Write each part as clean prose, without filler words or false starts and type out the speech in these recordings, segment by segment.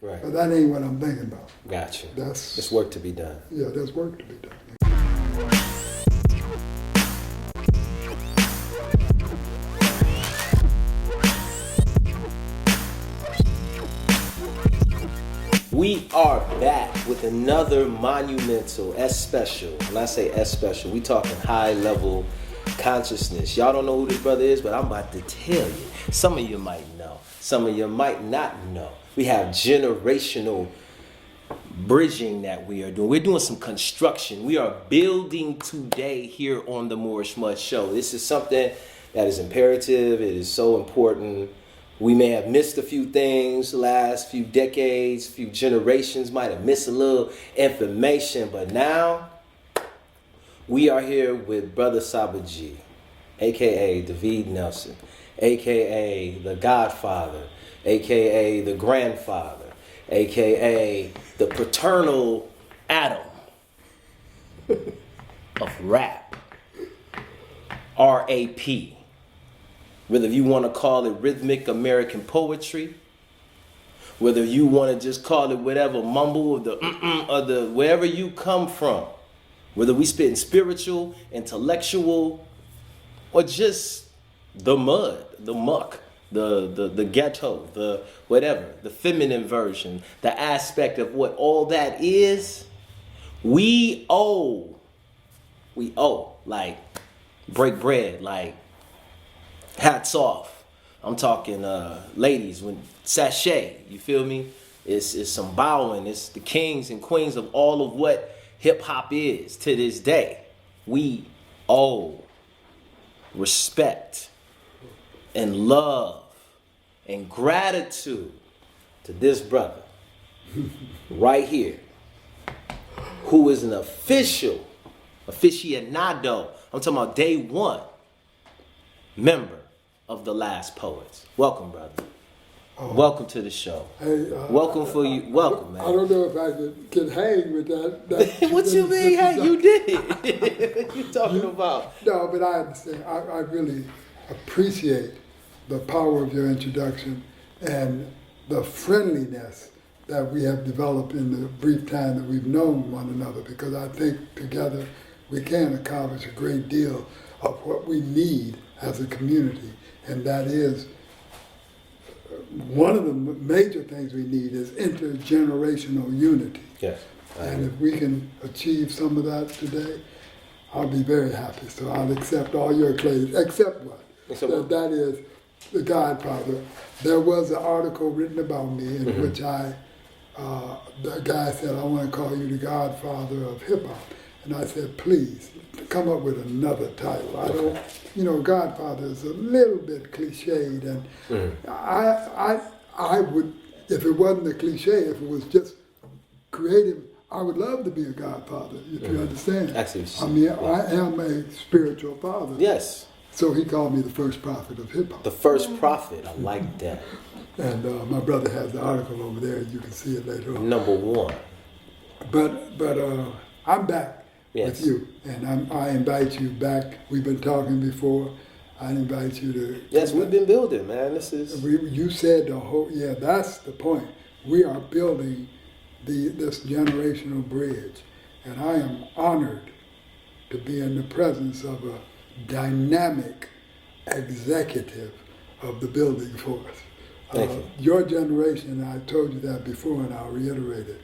Right. But that ain't what I'm thinking about. Gotcha. There's work to be done. Yeah, there's work to be done. We are back with another monumental S-Special. When I say S-Special, we talking high-level consciousness. Y'all don't know who this brother is, but I'm about to tell you. Some of you might know. Some of you might not know. We have generational bridging that we are doing. We're doing some construction. We are building today here on the Moorish Mudd Show. This is something that is imperative. It is so important. We may have missed a few things the last few decades, few generations might have missed a little information, but now we are here with Brother Sabaji, aka Dahveed Nelson, aka the Godfather, aka the Grandfather, aka the paternal Adam of rap, R.A.P. Whether you want to call it rhythmic American poetry, whether you want to just call it whatever, mumble or the wherever you come from, whether we spitting spiritual, intellectual, or just the mud, the muck, the ghetto, the whatever, the feminine version, the aspect of what all that is, we owe, like break bread, like hats off. I'm talking ladies, when sachet, you feel me? It's some bowing. It's the kings and queens of all of what hip hop is to this day. We owe respect and love and gratitude to this brother right here, who is an aficionado. I'm talking about day one member of the Last Poets. Welcome, brother. Welcome to the show. Hey, welcome, man. I don't know if I can hang with that. What you mean? Hey, you did it. What you talking about? No, but I understand. I really appreciate the power of your introduction and the friendliness that we have developed in the brief time that we've known one another, because I think together we can accomplish a great deal of what we need as a community, and that is one of the major things we need is intergenerational unity. Yes. And if we can achieve some of that today, I'll be very happy. So I'll accept all your claims, except what? That is the Godfather. There was an article written about me in which the guy said, I want to call you the Godfather of Hip Hop. And I said, please, come up with another title. I don't, Godfather is a little bit cliched, and I would, if it wasn't a cliche, if it was just creative, I would love to be a godfather, if you understand. I mean, I am a spiritual father. Yes. So he called me the first prophet of hip hop. The first prophet, I like that. And my brother has the article over there, you can see it later on. Number one. But I'm back. Yes. With you, and I invite you back. We've been talking before. I invite you to. Yes, we've been building, man. This is. You said the whole. Yeah, that's the point. We are building this generational bridge, and I am honored to be in the presence of a dynamic executive of the building force. Thank you. Your generation, I told you that before, and I'll reiterate it.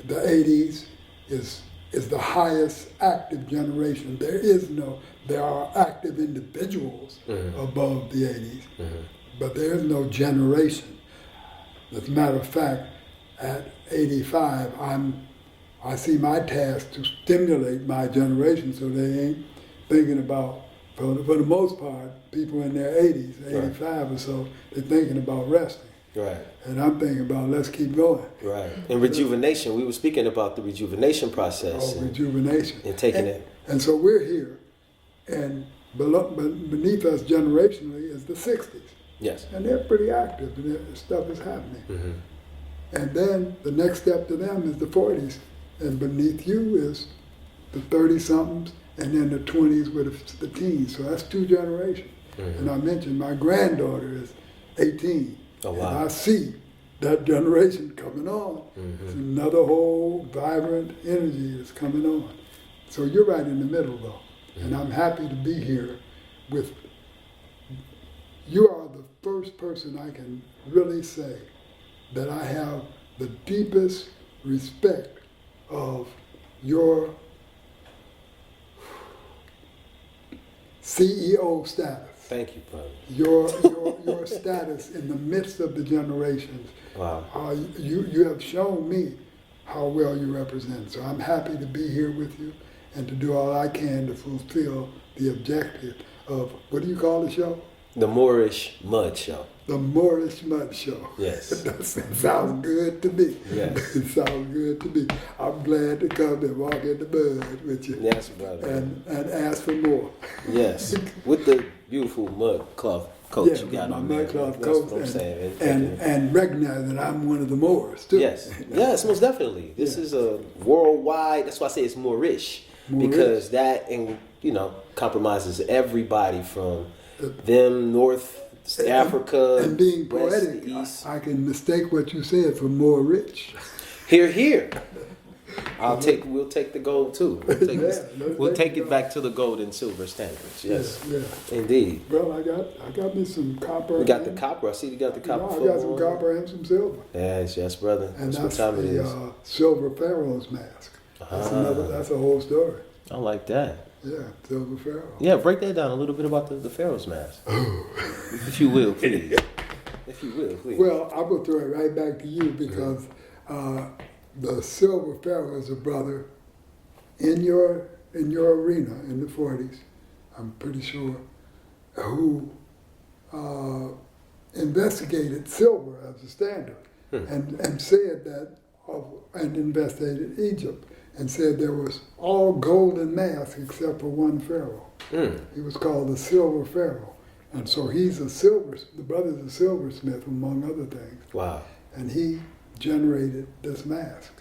The '80s is the highest active generation. There are active individuals above the 80s, but there is no generation. As a matter of fact, at 85, I see my task to stimulate my generation so they ain't thinking about, for the most part, people in their 80s, 85 or so, they're thinking about resting. Right. And I'm thinking about let's keep going. Right. And rejuvenation. We were speaking about the rejuvenation process. Rejuvenation. And taking it. And so we're here, and beneath us generationally is the 60s. Yes. And they're pretty active, and stuff is happening. And then the next step to them is the 40s, and beneath you is the 30-somethings, and then the 20s with the teens. So that's two generations. And I mentioned my granddaughter is 18. Oh, wow. And I see that generation coming on. It's another whole vibrant energy that's coming on. So you're right in the middle though. And I'm happy to be here with, you are the first person I can really say that I have the deepest respect of your CEO status. Thank you, brother. Your status in the midst of the generations. Wow. You have shown me how well you represent. So I'm happy to be here with you and to do all I can to fulfill the objective of, what do you call the show? The Moorish Mudd Show. The Moorish Mudd Show. Yes. That sounds good to me. Yes. It sounds good to me. I'm glad to come and walk in the mud with you. Yes, brother. And ask for more. Yes. With the beautiful mud cloth coat you got my on mud there. cloth That's coat, what I'm saying. and recognize that I'm one of the Moors too. Yes. Yes, most definitely. This is a worldwide, that's why I say it's Moorish. Because that, and compromises everybody from them, North Africa, and being West, poetic, East. I can mistake what you said for more rich. Here. We'll take the gold too. We'll take it back to the gold and silver standards. Yes, Yeah. indeed. Well, I got me some copper. We got the copper. I see you got the copper. I got some copper and some silver. Yes, brother. And that's what that's time it is. the silver pharaoh's mask. That's a whole story. I like that. Yeah, silver pharaoh. Yeah, break that down a little bit about the Pharaoh's mask. If you will, please. If you will, please. Well, I will throw it right back to you because the silver pharaoh is a brother in your arena in the 40s, I'm pretty sure, who investigated silver as a standard and said that, and investigated Egypt and said there was all golden masks except for one pharaoh. He was called the silver pharaoh. And so the brother's a silversmith among other things. Wow. And he generated this mask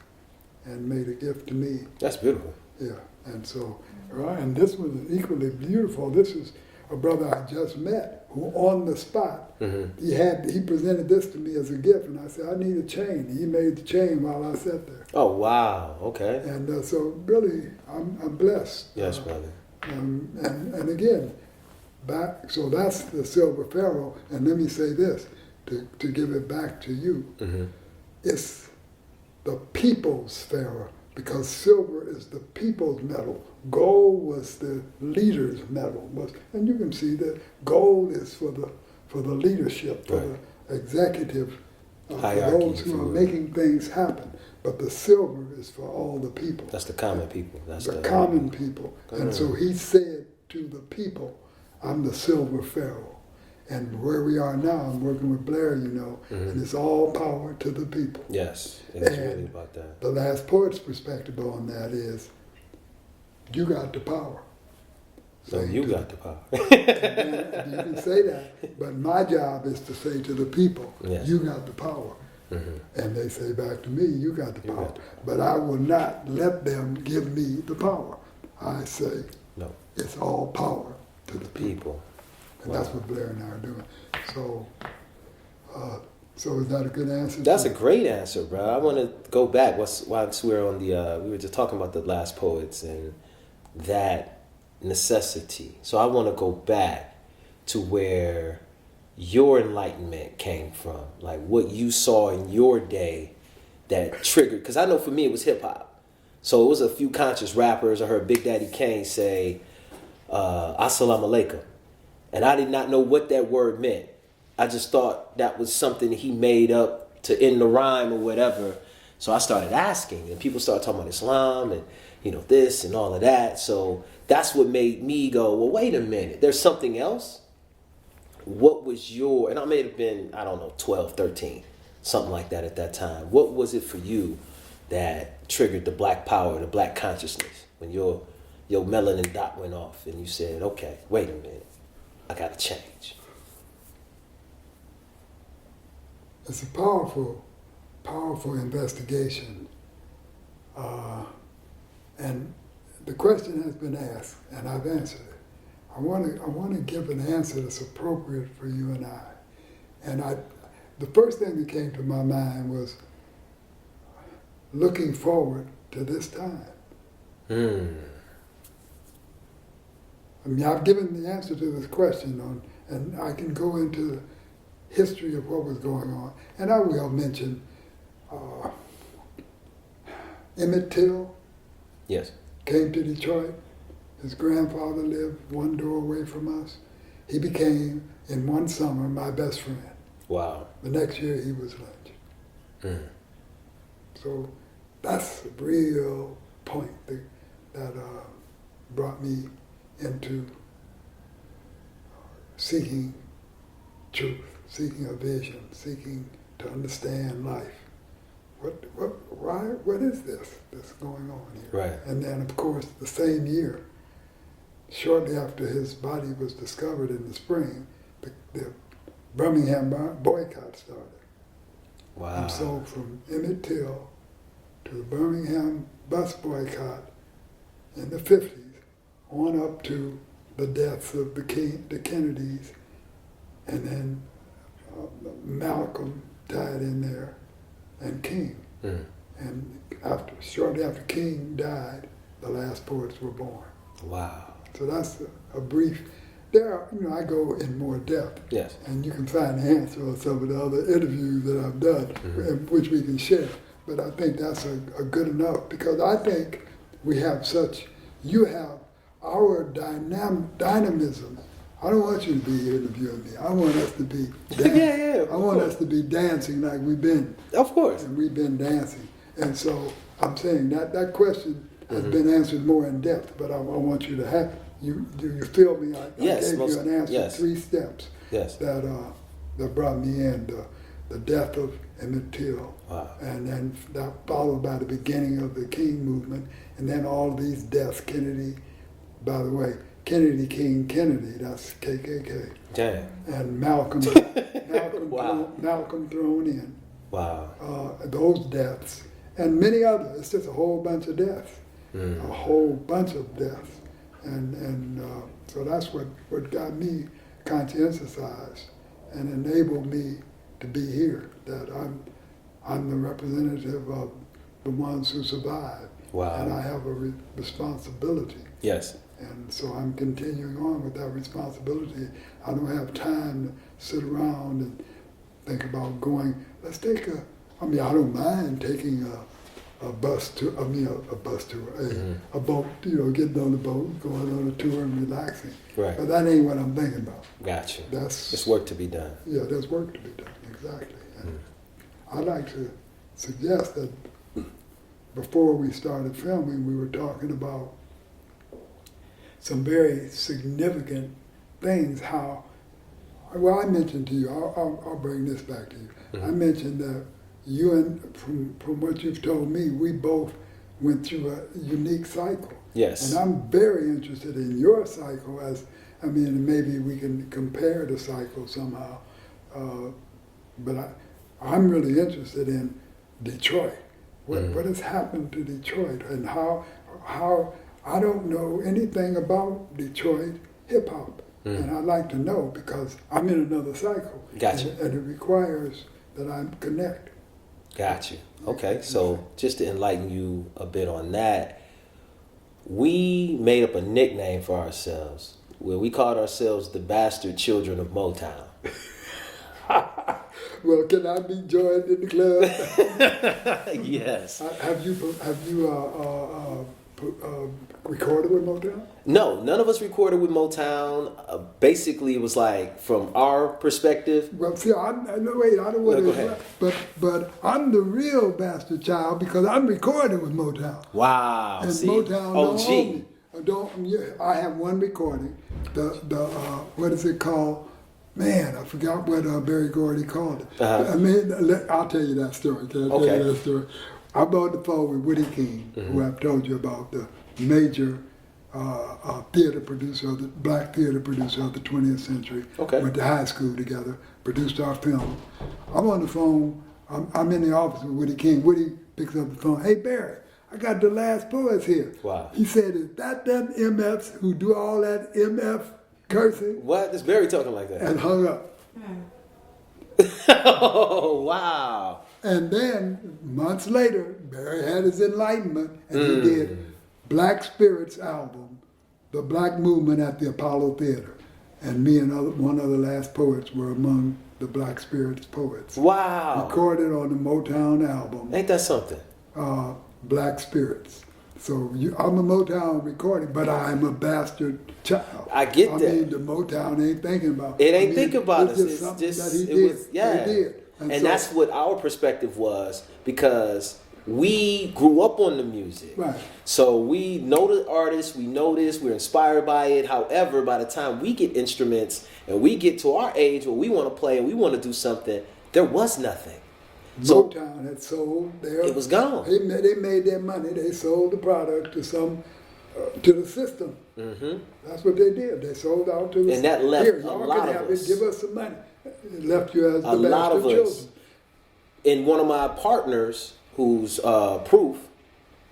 and made a gift to me. That's beautiful. Yeah, and so, and this was equally beautiful. This is a brother I just met who on the spot, he presented this to me as a gift, and I said, I need a chain. He made the chain while I sat there. Oh, wow, okay. And so really, I'm blessed. Yes, brother. And again, so that's the silver pharaoh, and let me say this, to give it back to you, it's the people's pharaoh, because silver is the people's metal. Gold was the leader's metal. And you can see that gold is for the leadership, for the executive, for those who are making things happen. But the silver is for all the people. That's the common people. That's the common people. And so he said to the people, I'm the silver pharaoh. And where we are now, I'm working with Blair, and it's all power to the people. Yes, it's really about that. The last poet's perspective on that is, you got the power. So you got the power. And you can say that, but my job is to say to the people, you got the power. And they say back to me, you got the power. But I will not let them give me the power. I say, no, it's all power to the people. And that's what Blair and I are doing. So is that a good answer? That's a great answer, bro. I want to go back. Once we're on the, we were just talking about the last poets and that necessity. So I want to go back to where your enlightenment came from, like what you saw in your day that triggered. Because I know for me it was hip hop. So it was a few conscious rappers. I heard Big Daddy Kane say, "Assalamu alaikum." And I did not know what that word meant. I just thought that was something he made up to end the rhyme or whatever. So I started asking, and people started talking about Islam and, this and all of that. So that's what made me go, well, wait a minute. There's something else? What was and I may have been, 12, 13, something like that at that time. What was it for you that triggered the black power, the black consciousness, when your melanin dot went off and you said, okay, wait a minute. I got to change. It's a powerful, powerful investigation. And the question has been asked, and I've answered it. I want to give an answer that's appropriate for you and I. And the first thing that came to my mind was looking forward to this time. I mean, I've given the answer to this question and I can go into the history of what was going on. And I will mention Emmett Till. Yes. Came to Detroit. His grandfather lived one door away from us. He became, in one summer, my best friend. Wow. The next year, he was lynched. So that's a real point that brought me into seeking truth, seeking a vision, seeking to understand life. What is this that's going on here? Right. And then, of course, the same year, shortly after his body was discovered in the spring, the Birmingham boycott started. Wow. And so from Emmett Till to the Birmingham bus boycott in the 50s, on up to the deaths of the Kennedys, and then Malcolm died in there, and King. And shortly after King died, the last poets were born. Wow. So that's a brief. I go in more depth. Yes. And you can find the answer on some of the other interviews that I've done, which we can share. But I think that's a good enough, because I think we have you have our dynamism. I don't want you to be interviewing me. I want us to be dancing. I want us to be dancing like we've been. Of course. And we've been dancing. And so I'm saying that question has been answered more in depth, but I want you to have, you feel me? I Yes, gave you an answer, yes. 3 steps that brought me in. The death of Emmett Till, Wow. and then that followed by the beginning of the King movement, and then all these deaths. Kennedy, by the way, Kennedy, King, Kennedy, that's KKK. Damn. And Malcolm, Wow. Malcolm thrown in. Wow. Those deaths, and many others. It's just a whole bunch of deaths, a whole bunch of deaths, and so that's what got me conscientiousized and enabled me to be here. That I'm the representative of the ones who survived. Wow. And I have a responsibility. Yes. And so I'm continuing on with that responsibility. I don't have time to sit around and think about going, I don't mind taking a bus tour, a boat, getting on the boat, going on a tour and relaxing. Right. But that ain't what I'm thinking about. Gotcha. There's work to be done. Yeah, there's work to be done, exactly. And I'd like to suggest that before we started filming, we were talking about some very significant things, I mentioned to you, I'll bring this back to you. I mentioned that you and from what you've told me, we both went through a unique cycle. Yes. And I'm very interested in your cycle maybe we can compare the cycle somehow. But I'm really interested in Detroit. What has happened to Detroit, and how I don't know anything about Detroit hip hop. And I'd like to know, because I'm in another cycle. Gotcha. And it requires that I connect. Got you. Okay, so just to enlighten you a bit on that, we made up a nickname for ourselves where we called ourselves the Bastard Children of Motown. Well, can I be joined in the club? Yes. Have you recorded with Motown? No, none of us recorded with Motown. Basically, it was like, from our perspective. Well, see, I don't want go to. ahead. But I'm the real bastard child because I'm recorded with Motown. Wow. And see? Motown OG. don't own me. I have one recording. What is it called? Man, I forgot what Berry Gordy called it. I'll tell you that story. Can I tell you that story? I bought the phone with Woody King, who I've told you about, the major theater producer, the black theater producer of the 20th century. Okay. Went to high school together, produced our film. I'm on the phone. I'm in the office with Woody King. Woody picks up the phone. Hey, Barry, I got the last poets here. Wow. He said, is that them MFs who do all that MF cursing? What? Is Barry talking like that? And hung up. Oh, wow. And then months later, Barry had his enlightenment, and he did Black Spirits album, The Black Movement at the Apollo Theater. And me and one other last poets were among the Black Spirits poets. Wow. Recorded on the Motown album, Ain't that something? Black Spirits. So I'm a Motown recording, but I'm a bastard child. I get that. I mean, the Motown ain't thinking about It ain't thinking about us. It's It's something just, that he it did. was, yeah. They did. And so, that's what our perspective was, because we grew up on the music. right. So we know the artists, we know this, we're inspired by it. However, by the time we get instruments and we get to our age where we want to play and we want to do something, there was nothing. So Motown had sold their. it was gone. They made their money. They sold the product to to the system. Mm-hmm. That's what they did. They sold out to the. And that left Here, a y'all lot can of have us. it. Give us some money. It left you as the A lot bastard of us. children. And one of my partners, who's Proof,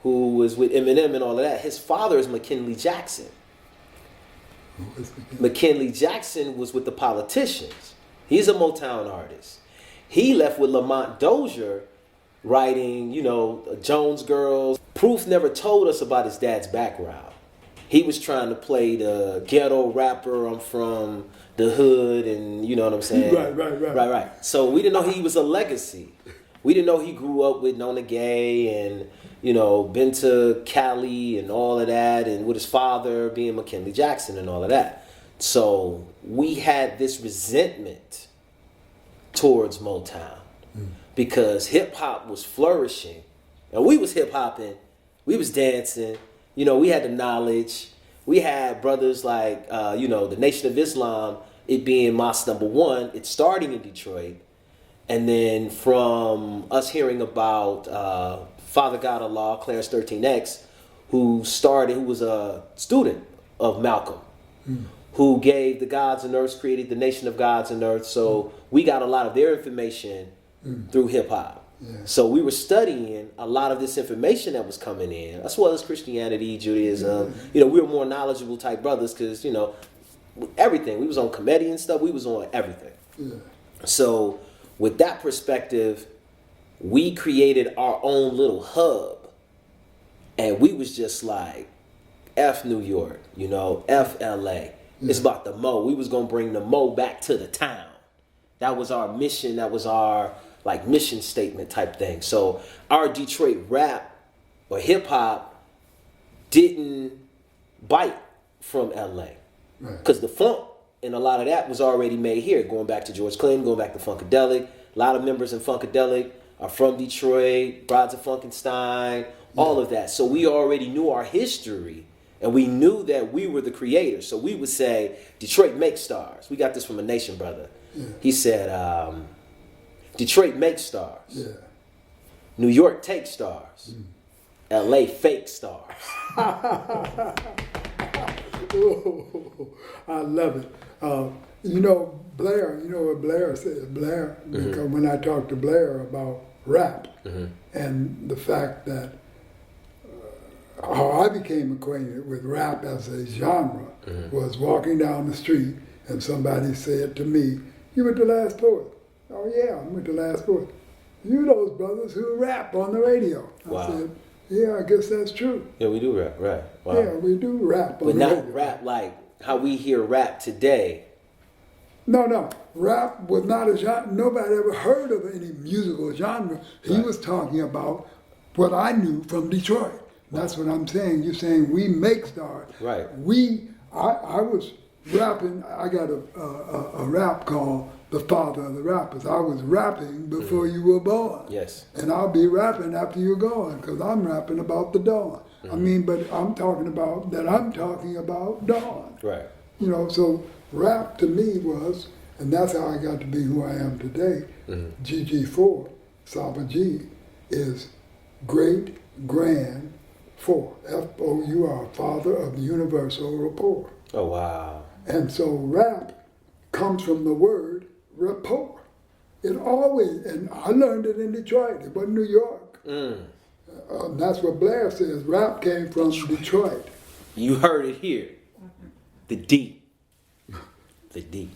who was with Eminem and all of that, his father is McKinley Jackson. McKinley Jackson was with the Politicians. He's a Motown artist. He left with Lamont Dozier writing, Jones Girls. Proof never told us about his dad's background. He was trying to play the ghetto rapper, I'm from the hood, and you know what I'm saying? Right. So we didn't know he was a legacy. We didn't know he grew up with Nona Gay and, been to Cali and all of that, and with his father being McKinley Jackson and all of that. So we had this resentment towards Motown because hip hop was flourishing, and we was hip hopping, we was dancing. We had the knowledge. We had brothers like, the Nation of Islam, it being Mosque number 1, it's starting in Detroit. And then from us hearing about Father God Allah, Clarence 13X, who was a student of Malcolm, who gave the gods and earth, created the nation of gods and earth. So we got a lot of their information through hip hop. Yeah. So we were studying a lot of this information that was coming in, as well as Christianity, Judaism. We were more knowledgeable type brothers because, everything. We was on comedy and stuff. We was on everything. Yeah. So with that perspective, we created our own little hub. And we was just like, F New York, F LA. Yeah. It's about the Mo. We was going to bring the Mo back to the town. That was our mission. That was our mission statement type thing. So our Detroit rap or hip hop didn't bite from LA. Because the funk and a lot of that was already made here. Going back to George Clinton, going back to Funkadelic. A lot of members in Funkadelic are from Detroit, Brides of Funkenstein, all of that. So we already knew our history, and we knew that we were the creators. So we would say, Detroit makes stars. We got this from a Nation brother. Yeah. He said, Detroit makes stars. Yeah. New York takes stars. LA fake stars. Oh, I love it. Blair, you know what Blair said? Blair, because when I talked to Blair about rap and the fact that how I became acquainted with rap as a genre was walking down the street and somebody said to me, "You were the last poet." "Oh yeah, I'm with the last poet." "You those brothers who rap on the radio." I said, "Yeah, I guess that's true." Yeah, we do rap, right? Wow. Yeah, we do rap on the radio. But not rap like how we hear rap today. No. Rap was not a genre. Nobody ever heard of any musical genre. He was talking about what I knew from Detroit. That's what I'm saying. You're saying we make stars. Right. I was rapping. I got a rap called The Father of the Rappers. I was rapping before you were born. Yes. And I'll be rapping after you're gone because I'm rapping about the dawn. I mean, but I'm talking about dawn. Right. So rap to me was, and that's how I got to be who I am today. GG4, Saba G, is great grand four. FOUR, Father of the Universal Rapport. Oh, wow. And so rap comes from the word rapport. It always, and I learned it in Detroit. It wasn't New York. That's what Blair says. Rap came from Detroit. You heard it here. The D. The D.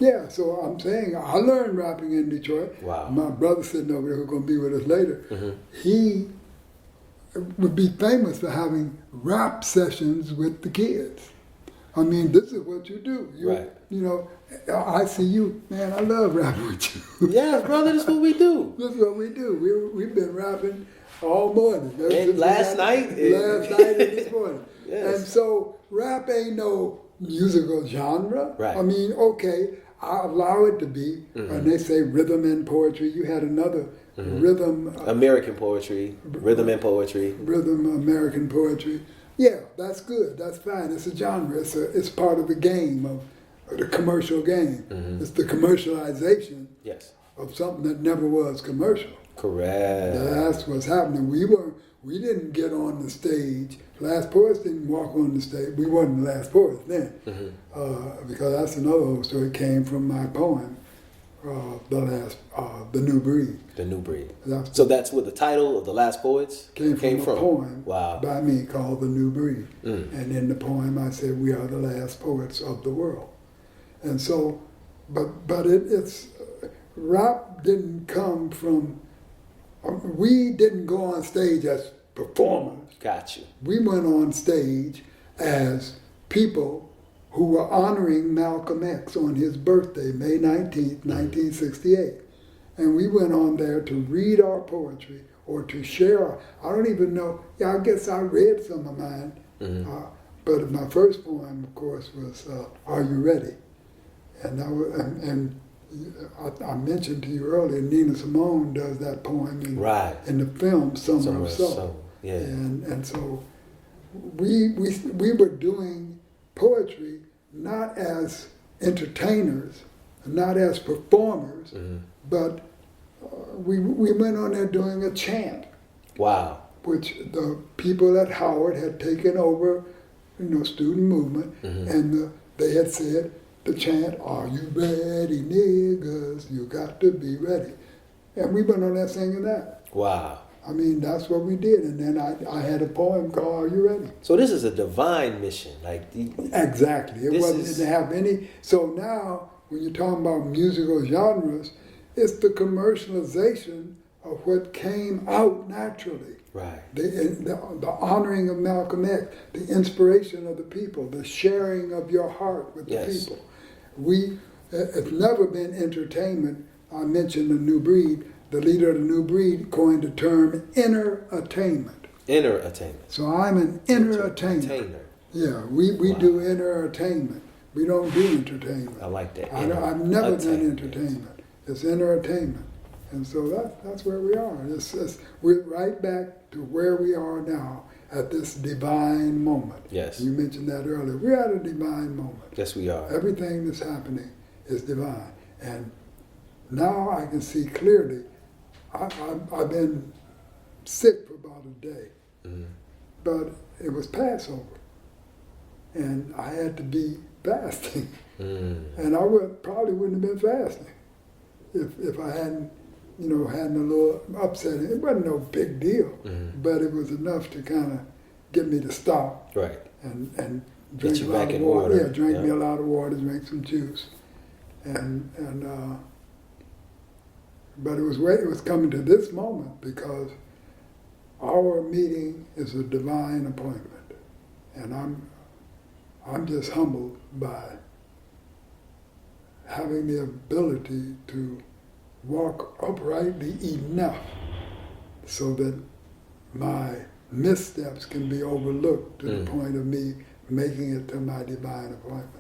Yeah, so I'm saying I learned rapping in Detroit. Wow. My brother sitting over there who's going to be with us later, Mm-hmm. he would be famous for having rap sessions with the kids. I mean, this is what you do. Right. You know, I see you, man, I love rapping with you. Yes, brother, this is what we do. This is what we do. We've been rapping all morning. And last night. Last night and this morning. Yes. And so rap ain't no musical genre. Right. I mean, okay, I allow it to be. And they say rhythm and poetry. You had another rhythm. American poetry, rhythm and poetry. Rhythm American poetry. Yeah, that's good. That's fine. It's a genre. It's part of the game of the commercial game. It's the commercialization Yes. of something that never was commercial. Correct. That's what's happening. We didn't get on the stage. Last Poets didn't walk on the stage. We wasn't the Last Poets then, because that's another whole story. It came from my poem, the New Breed. The New Breed. That's So that's what the title of The Last Poets came from a poem Wow. by me called The New Breed. And in the poem I said, we are the last poets of the world. And so, but it's, rap didn't come from, we didn't go on stage as performers. Got you. We went on stage as people who were honoring Malcolm X on his birthday, May 19th, 1968. And we went on there to read our poetry or to share. I don't even know. Yeah, I guess I read some of mine. But my first poem, of course, was "Are You Ready?" And I mentioned to you earlier, Nina Simone does that poem in the film Summer of Soul. Yeah. And so we were doing poetry not as entertainers, not as performers, but we went on there doing a chant. Wow. Which the people at Howard had taken over, student movement, and they had said the chant, "Are you ready, niggas? You got to be ready." And we went on there singing that. Wow. I mean, that's what we did. And then I had a poem called "Are You Ready?" So this is a divine mission. Exactly. It didn't have any. So now, when you're talking about musical genres, it's the commercialization of what came out naturally. Right. The honoring of Malcolm X, the inspiration of the people, the sharing of your heart with the people. It's never been entertainment. I mentioned the New Breed. The leader of the New Breed coined the term inner attainment. Inner attainment. So I'm an inner attainer. Yeah, we do inner attainment. We don't do entertainment. I like that. I've never done entertainment. It's inner attainment. And so that's where we are. We're right back to where we are now at this divine moment. Yes. You mentioned that earlier. We're at a divine moment. Yes, we are. Everything that's happening is divine. And now I can see clearly. I've been sick for about a day, but it was Passover, and I had to be fasting, and I probably wouldn't have been fasting if I hadn't, hadn't a little upsetting. It wasn't no big deal, but it was enough to kind of get me to stop, right, and drink you a lot back of in water. order. Yeah, drink me a lot of water, drink some juice, but it was coming to this moment because our meeting is a divine appointment, and I'm just humbled by having the ability to walk uprightly enough so that my missteps can be overlooked to the point of me making it to my divine appointments.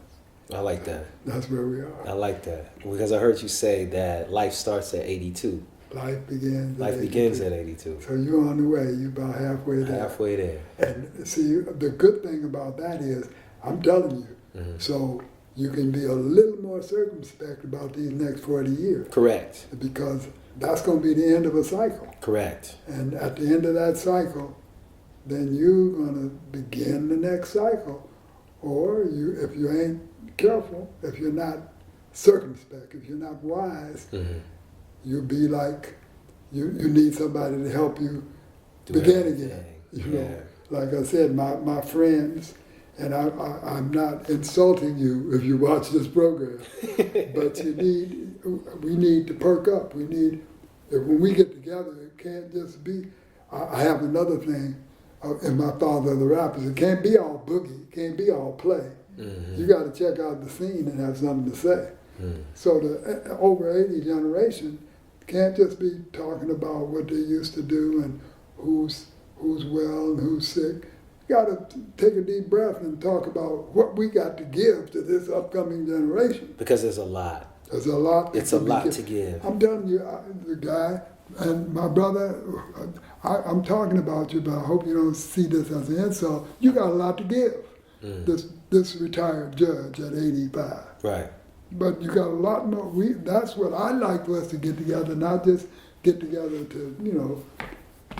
I like that. That's where we are. I like that. Because I heard you say that life starts at 82. Life begins at 82. So you're on the way. You're about halfway there. Halfway there. And see, the good thing about that is, I'm telling you, so you can be a little more circumspect about these next 40 years. Correct. Because that's going to be the end of a cycle. Correct. And at the end of that cycle, then you're going to begin the next cycle. Or if you ain't careful, if you're not circumspect, if you're not wise, you'll be like, you need somebody to help you begin again. Like I said, my friends and I'm not insulting you if you watch this program, but we need to perk up. When we get together, it can't just be. I have another thing in my Father of the Rappers. It can't be all boogie. It can't be all play. Mm-hmm. You got to check out the scene and have something to say. Mm. So the over 80 generation can't just be talking about what they used to do and who's well and who's sick. You got to take a deep breath and talk about what we got to give to this upcoming generation. Because there's a lot. There's a lot. It's a lot to give. I'm telling you, the guy and my brother, I'm talking about you, but I hope you don't see this as an insult. You got a lot to give. Mm. This retired judge at 85. Right. But you got a lot more. That's what I like for us to get together, not just get together to,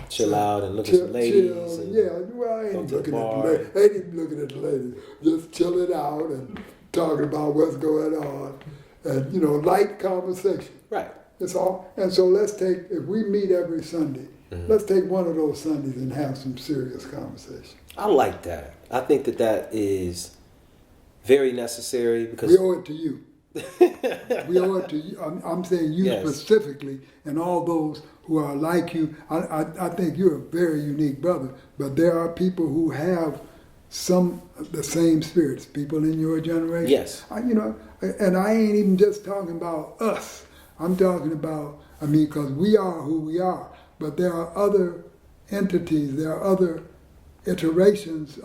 chill out and look at some ladies. I ain't looking at the ladies. I ain't even looking at the ladies. Just chill it out and talking about what's going on. And, light conversation. Right. It's all. And so if we meet every Sunday, let's take one of those Sundays and have some serious conversation. I like that. I think that is very necessary because we owe it to you. We owe it to you. I'm saying you specifically, and all those who are like you. I think you're a very unique brother, but there are people who have some of the same spirits, people in your generation. Yes. And I ain't even just talking about us. I'm talking about, because we are who we are, but there are other entities, there are other iterations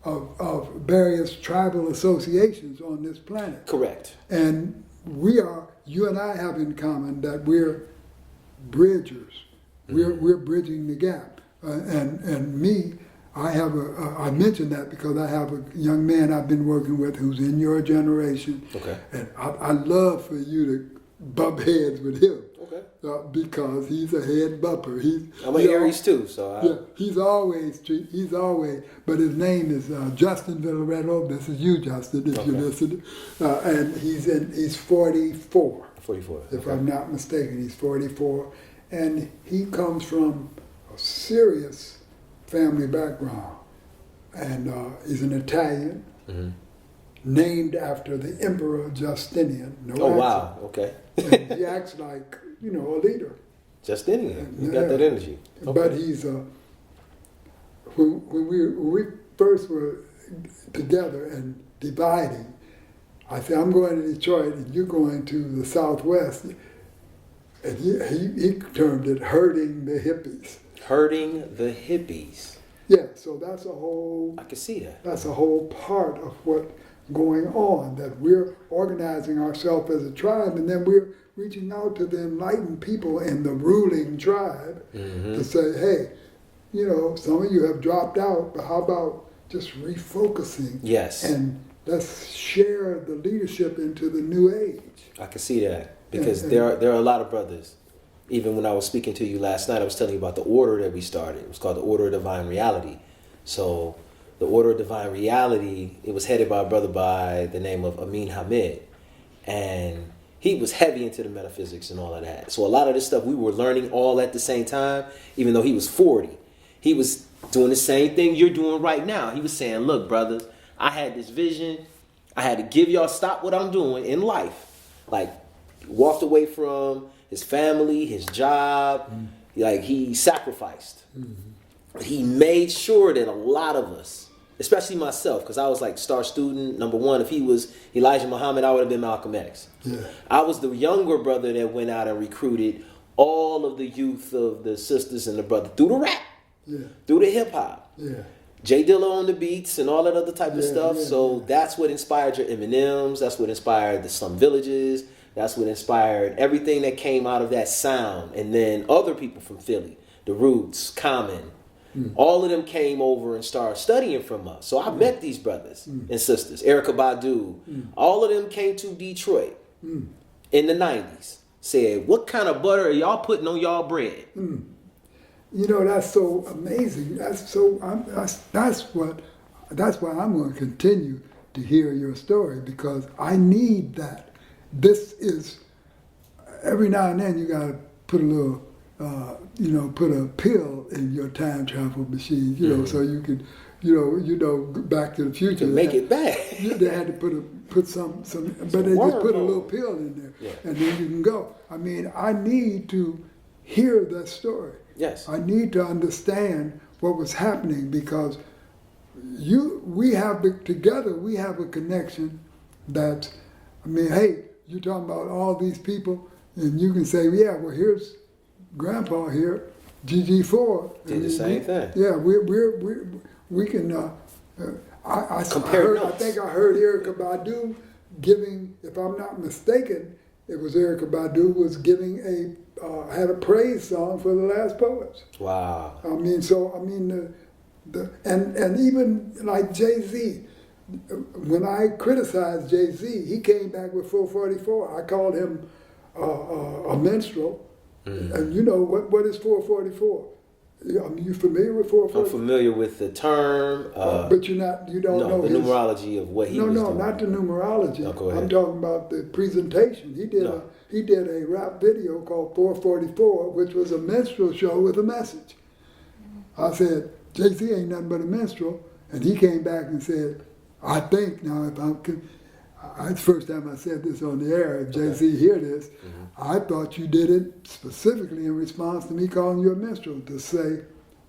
of various tribal associations on this planet. Correct. And you and I have in common that we're bridgers. We're bridging the gap. And me, I mentioned that because I have a young man I've been working with who's in your generation. Okay. And I love for you to bump heads with him. Okay. Because he's a head bumper. I'm an Aries too, so he's always, but his name is Justin Villaretto. This is you, Justin, if you listen. And he's 44. 44. If I'm not mistaken, he's 44. And he comes from a serious family background. And he's an Italian, named after the Emperor Justinian. Wow, okay. And he acts like, a leader. Justinian, you got that energy. Okay. But he's, when we first were together and dividing, I said, I'm going to Detroit and you're going to the Southwest. And he termed it herding the hippies. Herding the hippies. Yeah, so that's a whole... I can see that. That's a whole part of what's going on, that we're organizing ourselves as a tribe, and then we're reaching out to the enlightened people in the ruling tribe to say, hey, some of you have dropped out, but how about just refocusing? Yes. And let's share the leadership into the new age. I can see that, because there are a lot of brothers. Even when I was speaking to you last night, I was telling you about the order that we started. It was called the Order of Divine Reality. So the Order of Divine Reality, it was headed by a brother by the name of Amin Hamid. And he was heavy into the metaphysics and all of that. So a lot of this stuff we were learning all at the same time, even though he was 40. He was doing the same thing you're doing right now. He was saying, look, brothers, I had this vision. I had to give y'all, stop what I'm doing in life. Like, walked away from his family, his job, like he sacrificed. He made sure that a lot of us, especially myself, because I was like star student, number one. If he was Elijah Muhammad, I would have been Malcolm X. Yeah. I was the younger brother that went out and recruited all of the youth of the sisters and the brother through the rap, through the hip hop. Yeah. Jay Dilla on the beats and all that other type of stuff. So that's what inspired your Eminems. That's what inspired the Slum Villages. That's what inspired everything that came out of that sound. And then other people from Philly, the Roots, Common, all of them came over and started studying from us. So I met these brothers and sisters, Erykah Badu. All of them came to Detroit in the 90s. Said, what kind of butter are y'all putting on y'all bread? That's so amazing. That's why I'm going to continue to hear your story, because I need that. This is, every now and then you got to put a little, put a pill in your time travel machine, so you can Back to the Future. To make it back. They had to put some, but they just put a little pill in there, and then you can go. I mean, I need to hear that story. Yes. I need to understand what was happening because we have a connection that, I mean, hey, you're talking about all these people, and you can say, yeah, well, here's Grandpa here, GG4. Did the same thing. Yeah, we can. I compare notes. I think I heard Erykah Badu giving, if I'm not mistaken, it was Erykah Badu was giving had a praise song for the Last Poets. Wow. And even like Jay-Z, when I criticized Jay-Z, he came back with 444. I called him a minstrel. Mm-hmm. And you know what is 444? I mean, you familiar with 444? I'm familiar with the term, but you don't know the numerology of what he was doing. No, not the numerology. No, go ahead. I'm talking about the presentation. He did a rap video called 444, which was a minstrel show with a message. I said, Jay-Z ain't nothing but a minstrel, and he came back and said, I think now if it's the first time I said this on the air. If Jay-Z hear this, I thought you did it specifically in response to me calling you a minstrel to say,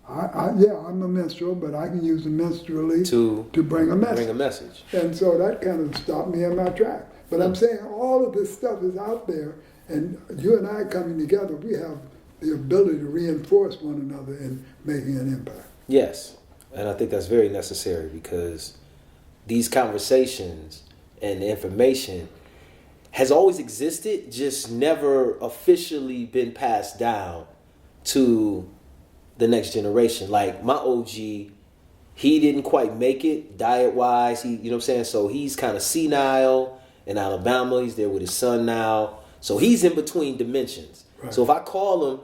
I'm a minstrel, but I can use the minstrelly to bring a message. Bring a message. And so that kind of stopped me in my track. But I'm saying all of this stuff is out there, and you and I coming together, we have the ability to reinforce one another in making an impact. Yes, and I think that's very necessary because these conversations and the information has always existed, just never officially been passed down to the next generation. Like my OG, he didn't quite make it diet-wise. You know what I'm saying? So he's kind of senile in Alabama. He's there with his son now. So he's in between dimensions. Right. So if I call him,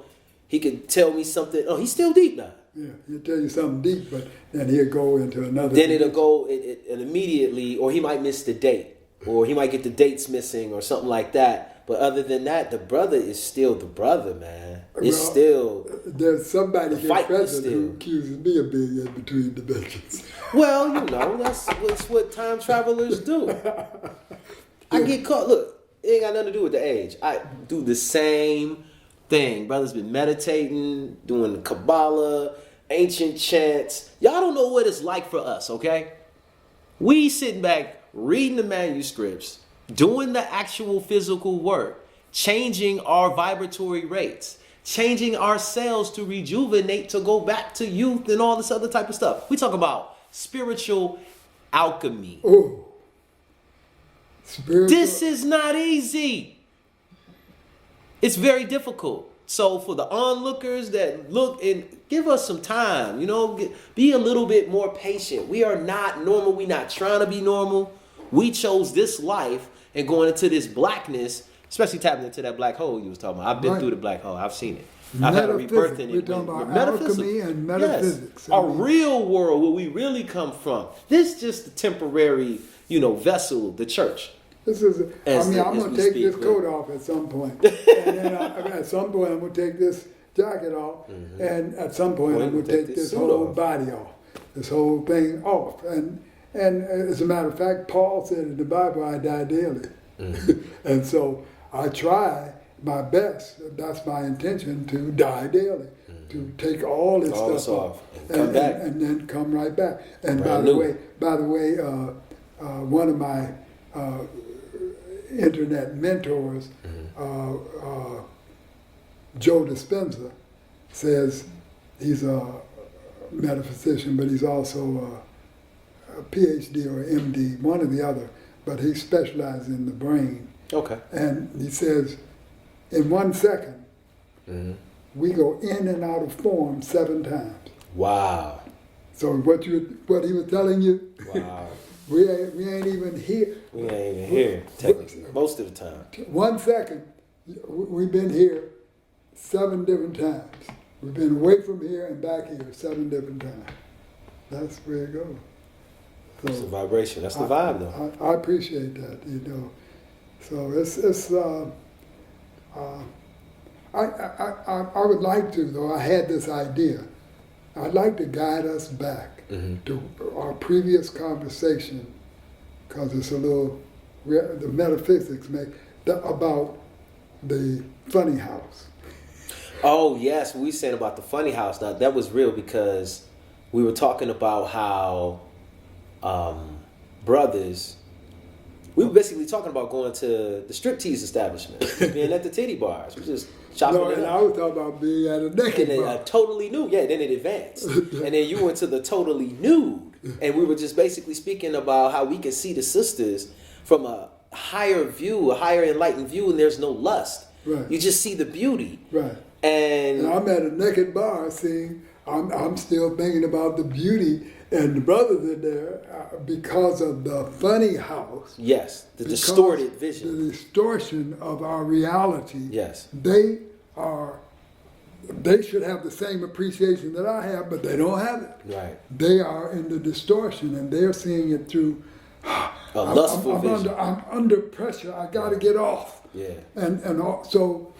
he could tell me something. Oh, he's still deep now. Yeah, he'll tell you something deep, but then he'll go into another. Then it'll go and immediately, or he might miss the date, or he might get the dates missing, or something like that. But other than that, the brother is still the brother, man. It's still. There's somebody here present who accuses me of being in between dimensions. Well, that's what time travelers do. I get caught. Look, it ain't got nothing to do with the age. I do the same thing. Brother's been meditating, doing the Kabbalah, ancient chants. Y'all don't know what it's like for us, okay? We sitting back, reading the manuscripts, doing the actual physical work, changing our vibratory rates, changing our cells to rejuvenate, to go back to youth and all this other type of stuff. We talk about spiritual alchemy. Oh. Spiritual. This is not easy. It's very difficult. So for the onlookers that look, and give us some time, be a little bit more patient. We are not normal. We're not trying to be normal. We chose this life and going into this blackness, especially tapping into that black hole you was talking about. I've been through the black hole. I've seen it. I've had a rebirth in it. We're talking about alchemy and metaphysics. Yes. Our real world, where we really come from. This is just a temporary, vessel, the church. I'm going to take this coat off at some point. And then at some point, I'm going to take this jacket off. Mm-hmm. And at some point, I'm going to take this whole body off. This whole thing off. And as a matter of fact, Paul said in the Bible, I die daily. Mm-hmm. And so I try my best. That's my intention, to die daily. Mm-hmm. To take all this stuff off. And come back. And then come right back. And by the way, one of my internet mentors, Joe Dispenza, says he's a metaphysician, but he's also a PhD or MD, one or the other, but he specializes in the brain. Okay. And he says, in 1 second, we go in and out of form 7 times. Wow. So what he was telling you, wow. We ain't even here. We ain't even here, technically, most of the time. 1 second, we've been here 7 different times. We've been away from here and back here 7 different times. That's where it goes. So it's the vibration. That's the vibe, though. I appreciate that, So it's I would like to, though. I had this idea, I'd like to guide us back to our previous conversation, because it's a little, the metaphysics about the funny house. Oh yes, what we saying about the funny house. Now that was real because we were talking about how brothers. We were basically talking about going to the striptease establishment, being at the titty bars. We just chopping it and up. I was talking about being at a naked And bar. then totally nude. Yeah, then it advanced. And then you went to the totally nude. And we were just basically speaking about how we can see the sisters from a higher view, a higher enlightened view, and there's no lust. Right. You just see the beauty. Right. And I'm at a naked bar seeing, I'm still thinking about the beauty and the brothers in there because of the funny house. yes, the distorted vision. The distortion of our reality. Yes. They should have the same appreciation that I have, but they don't have it. Right. They are in the distortion, and they're seeing it through A lustful vision. I'm under pressure. I got to get off. Yeah. So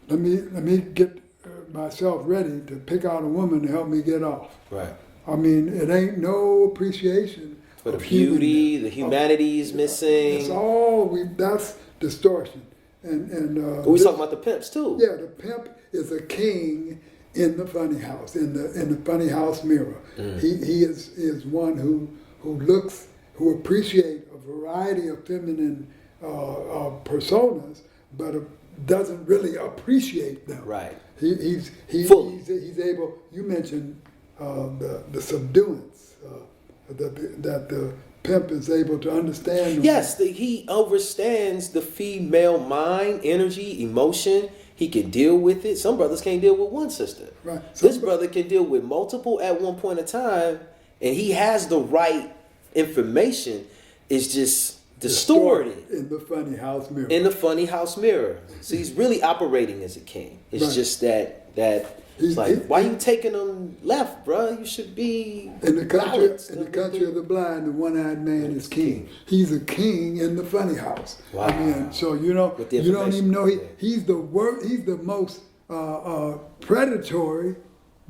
let me get myself ready to pick out a woman to help me get off. Right. I mean, it ain't no appreciation For the of beauty, human- the humanity is missing. It's all that's distortion. And We talking about the pimps too. yeah, the pimp is a king in the funny house, in the funny house mirror. He is one who appreciate a variety of feminine personas, but doesn't really appreciate them. Right. He's Fully. able. You mentioned the subduance that the pimp is able to understand. Yes, he understands the female mind, energy, emotion. He can deal with it. Some brothers can't deal with one sister. Right. This brother can deal with multiple at one point in time, and he has the right information. It's just distorted in the funny house mirror. in the funny house mirror. So he's really operating as a king. It's Right. just that it's like, why you taking them left, bruh? You should be In the balanced. country of the blind, the one-eyed man is king. He's a king in the funny house. Wow. I mean, so With the you don't even know information. he's the most predatory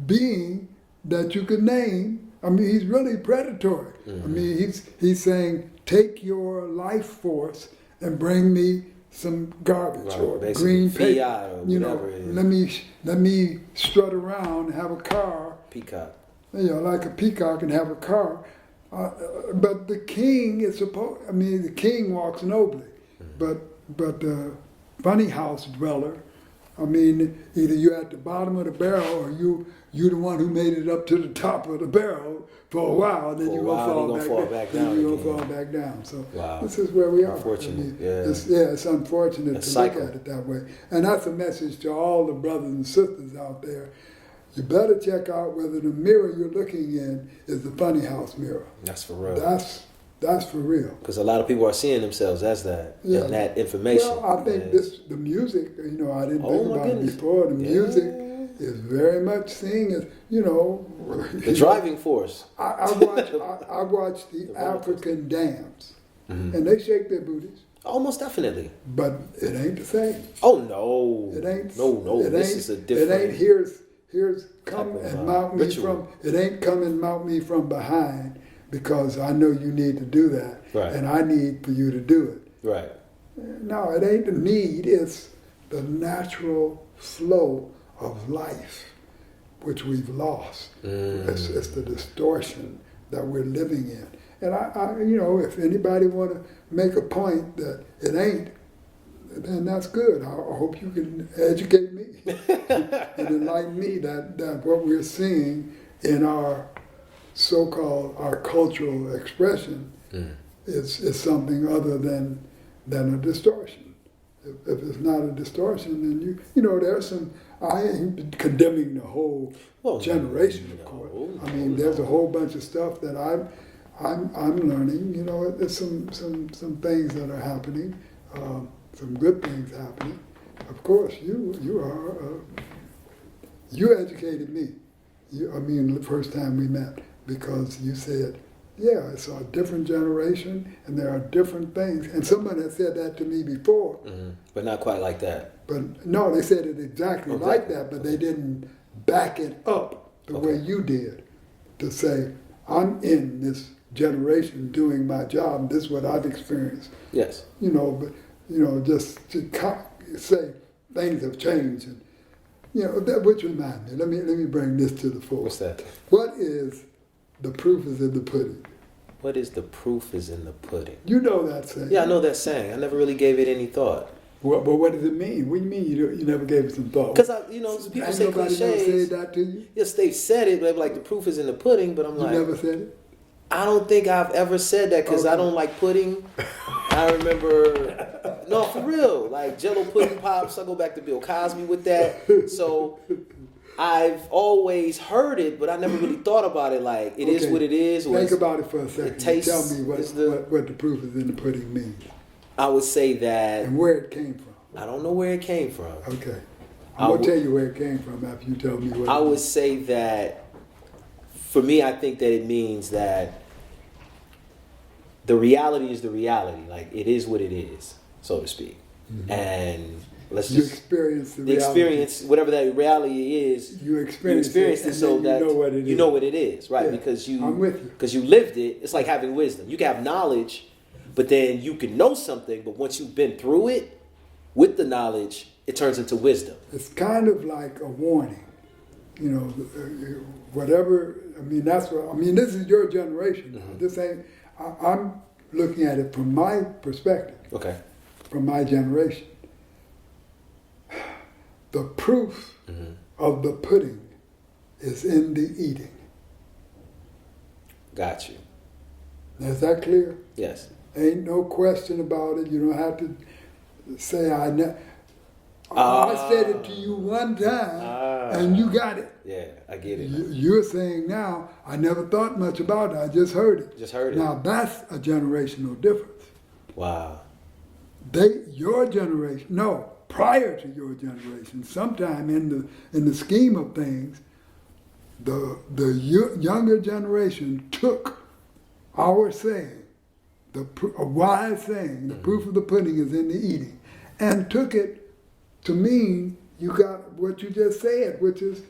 being that you could name. I mean, he's really predatory. I mean, he's saying, take your life force and bring me some garbage Right, or basically green fiat paper. or You know, whatever it is. let me strut around and have a car. Peacock. Like a peacock and have a car. But the king is the king walks nobly. But the funny house dweller, I mean, either you're at the bottom of the barrel or you the one who made it up to the top of the barrel for a while, then For a you're while, going you're to gonna fall back down. Then you're going to fall back down. So Wow. this is where we are. Unfortunate, It's unfortunate A to cycle. look at it that way. And that's a message to all the brothers and sisters out there. You better check out whether the mirror you're looking in is the funny house mirror. That's for real. That's for real. Because a lot of people are seeing themselves as that, Yeah. and that information. Well, I think And the music, I didn't Oh, think my about it goodness. before. The Yeah. music is very much seen as, the driving force. I watch the African dance, and they shake their booties, Almost definitely. but it ain't the same. Oh no. It ain't. No. It This ain't, is a different. It ain't here's come type of, and mount me ritual. from. It ain't come and mount me from behind because I know you need to do that, Right. and I need for you to do it. Right. No, it ain't the need. It's the natural flow of life, which we've lost. It's the distortion that we're living in. And I if anybody want to make a point that it ain't, then that's good. I hope you can educate me and enlighten me that what we're seeing in our so-called our cultural expression is something other than a distortion. If it's not a distortion, then there's some. I ain't condemning the whole generation, of course. I mean, there's a whole bunch of stuff that I'm learning. There's some things that are happening, some good things happening. Of course, you educated me. The first time we met, because you said, yeah, it's a different generation, and there are different things. And someone had said that to me before. But not quite like that. But no, they said it exactly like that, but they didn't back it up the way you did, to say, I'm in this generation doing my job, and this is what I've experienced. Yes. But just to say things have changed, and that which reminds me. Let me bring this to the fore. What's that? What is the proof is in the pudding? What is the proof is in the pudding? You know that saying. Yeah, I know that saying. I never really gave it any thought. But what does it mean? What do you mean you never gave it some thought? Because people Ain't say nobody never cliches. said that to you? Yes, they said it, but like the proof is in the pudding. But I'm You like, never said it? I don't think I've ever said that because I Okay. don't like pudding. I remember, no, for real, like Jello pudding pops. I go back to Bill Cosby with that. So I've always heard it, but I never really thought about it. Like it is what it is. Think about it for a second. It tastes. Tell me what the proof is in the pudding means I would say that and where it came from. I don't know where it came from. Okay. I'm going to tell you where it came from after you tell me what I it would means. say that for me, I think that it means that the reality is the reality. Like it is what it is, so to speak. Mm-hmm. And let's You just experience the the reality. experience, whatever that reality is. You experience it, and so then that you know what it is. you know what it is, right? Yeah, Because I'm with you. because you lived it. It's like having wisdom. You can have knowledge, but then you can know something. But once you've been through it, with the knowledge, it turns into wisdom. It's kind of like a warning. Whatever, this is your generation. Mm-hmm. This ain't, I'm looking at it from my perspective, Okay. from my generation. The proof of the pudding is in the eating. Got you. Is that clear? Yes. Ain't no question about it. You don't have to say I said it to you one time and you got it. Yeah, I get it. You're saying now, I never thought much about it. I just heard it. Just heard it. Now that's a generational difference. Wow. Your generation, no, prior to your generation, sometime in the scheme of things, the younger generation took our saying, a wise saying, the proof of the pudding is in the eating, and took it to mean you got what you just said, which is,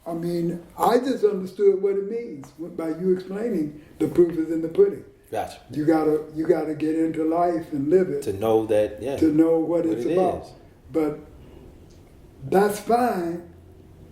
I just understood what it means by you explaining the proof is in the pudding. Gotcha. You gotta get into life and live it To know that, yeah. to know what it's about. is. But that's fine.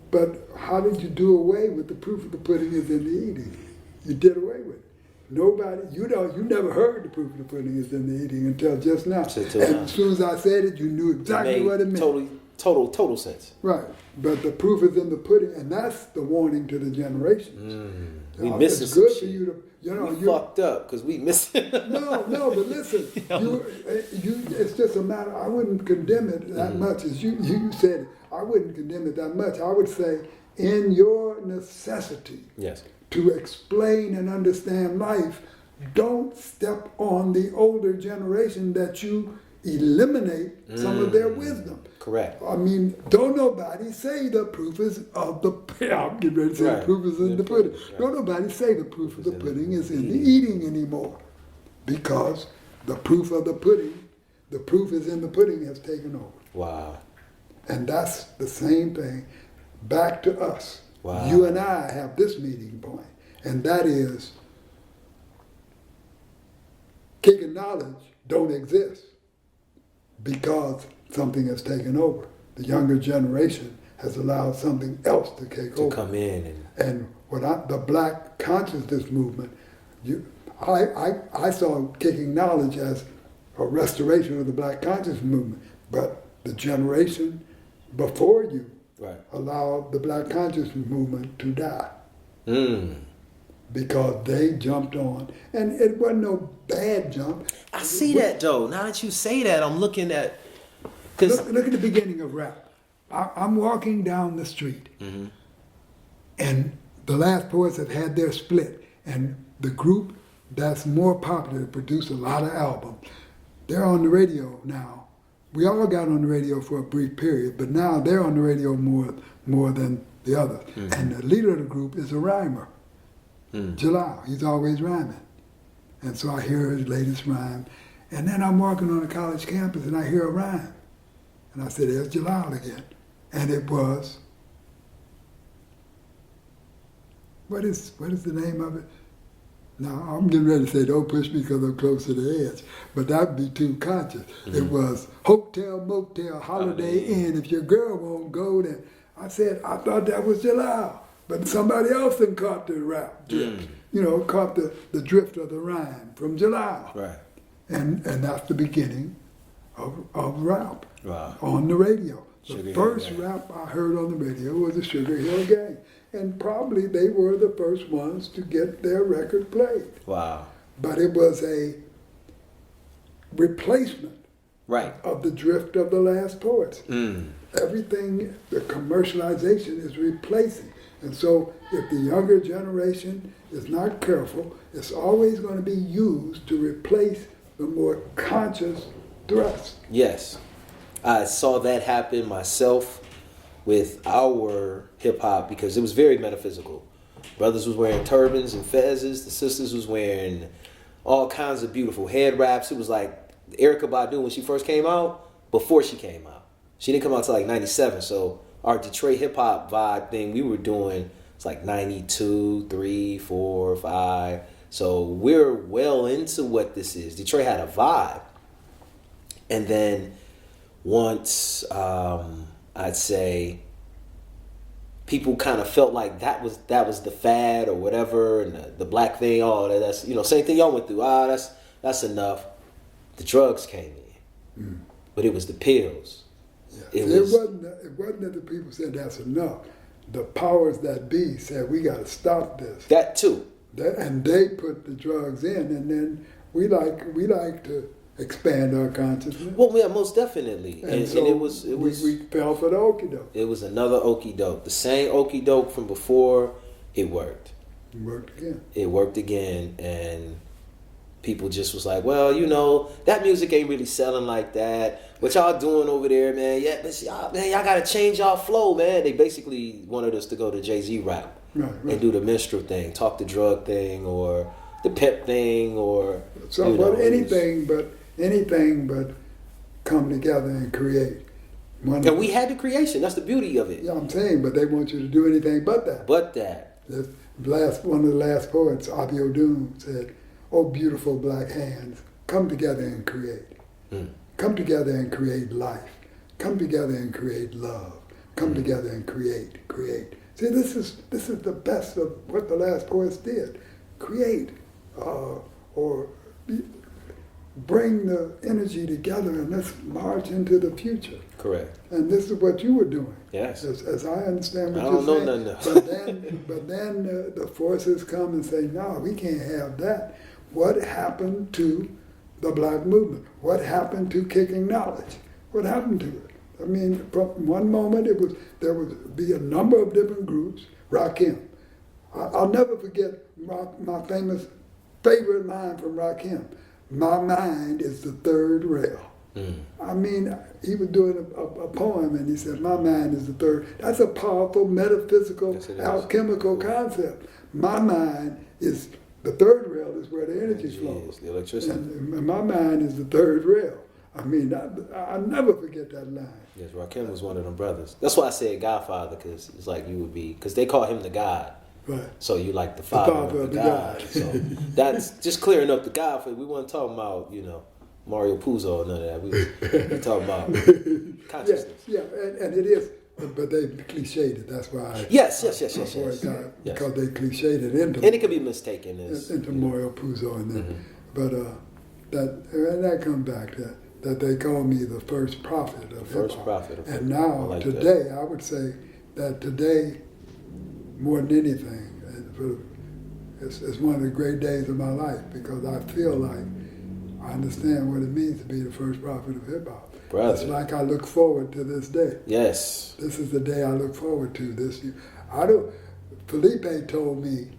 But how did you do away with the proof of the pudding is in the eating? You did away with it. Nobody, you never heard the proof of the pudding is in the eating until just now. And as soon as I said it, you knew exactly what it meant. Total sense. Right. But the proof is in the pudding, and that's the warning to the generations. We missing it's some good shit. for you to, We fucked up because we missing. No, but listen, it's just a matter, I wouldn't condemn it that much as you said it. I wouldn't condemn it that much. I would say, in your necessity Yes. to explain and understand life, don't step on the older generation that you eliminate some of their wisdom. Correct. Don't nobody say the proof is of the I'm getting ready to say the proof is in the pudding. Right. Don't nobody say the proof of the pudding is in the eating anymore. Because the proof of the pudding, the proof is in the pudding has taken over. Wow. And that's the same thing back to us. Wow. You and I have this meeting point, and that is kicking knowledge don't exist because something has taken over. The younger generation has allowed something else to take over. To come in And the Black consciousness movement, I saw kicking knowledge as a restoration of the Black consciousness movement, but the generation before you allowed the Black consciousness movement to die. Because they jumped on, and it wasn't no bad jump. I see that though. Now that you say that, I'm looking at. Look at the beginning of rap. I'm walking down the street, and the Last Poets have had their split, and the group that's more popular produce a lot of albums. They're on the radio now. We all got on the radio for a brief period, but now they're on the radio more than the others. And the leader of the group is a rhymer. Jalal, he's always rhyming. And so I hear his latest rhyme. And then I'm walking on a college campus and I hear a rhyme. And I said, there's Jalal again. And it was, what is the name of it? Now, I'm getting ready to say, don't push me because I'm close to the edge. But that'd be too conscious. Mm-hmm. It was hotel, motel, holiday inn. If your girl won't go, then I said, I thought that was July. But somebody else then caught the rap drift. Caught the drift of the rhyme from July. Right. And that's the beginning of rap on the radio. The first rap I heard on the radio was the Sugar Hill Gang. And probably they were the first ones to get their record played. Wow. But it was a replacement of the drift of the last poets. Everything, the commercialization is replacing. And so if the younger generation is not careful, it's always going to be used to replace the more conscious thrust. Yes. I saw that happen myself with our hip-hop because it was very metaphysical. Brothers was wearing turbans and fezzes. The sisters was wearing all kinds of beautiful head wraps. It was like Erykah Badu when she first came out, before she came out. She didn't come out till like 97, so our Detroit hip-hop vibe thing we were doing, it's like 92, 3, 4, 5. So we're well into what this is. Detroit had a vibe. And then once I'd say people kind of felt like that was the fad or whatever, and the black thing, that's same thing y'all went through. That's enough. The drugs came in, but it was the pills. Yeah. It wasn't that the people said that's enough. The powers that be said we got to stop this. That too. And they put the drugs in, and then we like to expand our consciousness. Well, yeah, most definitely. And so it was we fell for the okie doke. It was another okie doke. The same okie doke from before. It worked. It worked again, and people just was like, well, that music ain't really selling like that. What y'all doing over there, man? Yeah, but y'all gotta change y'all flow, man. They basically wanted us to go to Jay-Z rap and do the minstrel thing, talk the drug thing, or the pep thing, or anything but come together and create. And we had the creation. That's the beauty of it. Yeah, I'm saying, but they want you to do anything but that. One of the last poets, Abiodun, said, "Oh, beautiful black hands, come together and create. Come together and create life. Come together and create love. Come together and create. See, this is the best of what the last poets did. Create, or bring the energy together and let's march into the future." Correct. And this is what you were doing. Yes. As I understand what you're saying. I don't know nothing. But then the forces come and say, no, we can't have that. What happened to the black movement? What happened to kicking knowledge? What happened to it? I mean, from one moment there would be a number of different groups. Rakim. I'll never forget my favorite line from Rakim. My mind is the third rail. I mean, he was doing a poem and he said, my mind is the third. That's a powerful metaphysical, alchemical concept. My mind is the third rail is where the energy flows. The electricity. And my mind is the third rail. I mean, I'll never forget that line. Yes, Rakim was one of them brothers. That's why I said Godfather, because it's like you would be, because they call him the God. Right. So you like the father of the God. So that's just clearing up the God. We weren't talking about, Mario Puzo or none of that. We talking about consciousness. Yeah, and it is, but they cliched it. That's why. Yes. Because they cliched it into. And it could be mistaken as into Mario Puzo and then, but that comes back that they call me the first prophet of hip hop. And now today, I would say that today, more than anything, it's one of the great days of my life because I feel like I understand what it means to be the first prophet of hip hop. Brother. It's like I look forward to this day. Yes. This is the day I look forward to. Felipe told me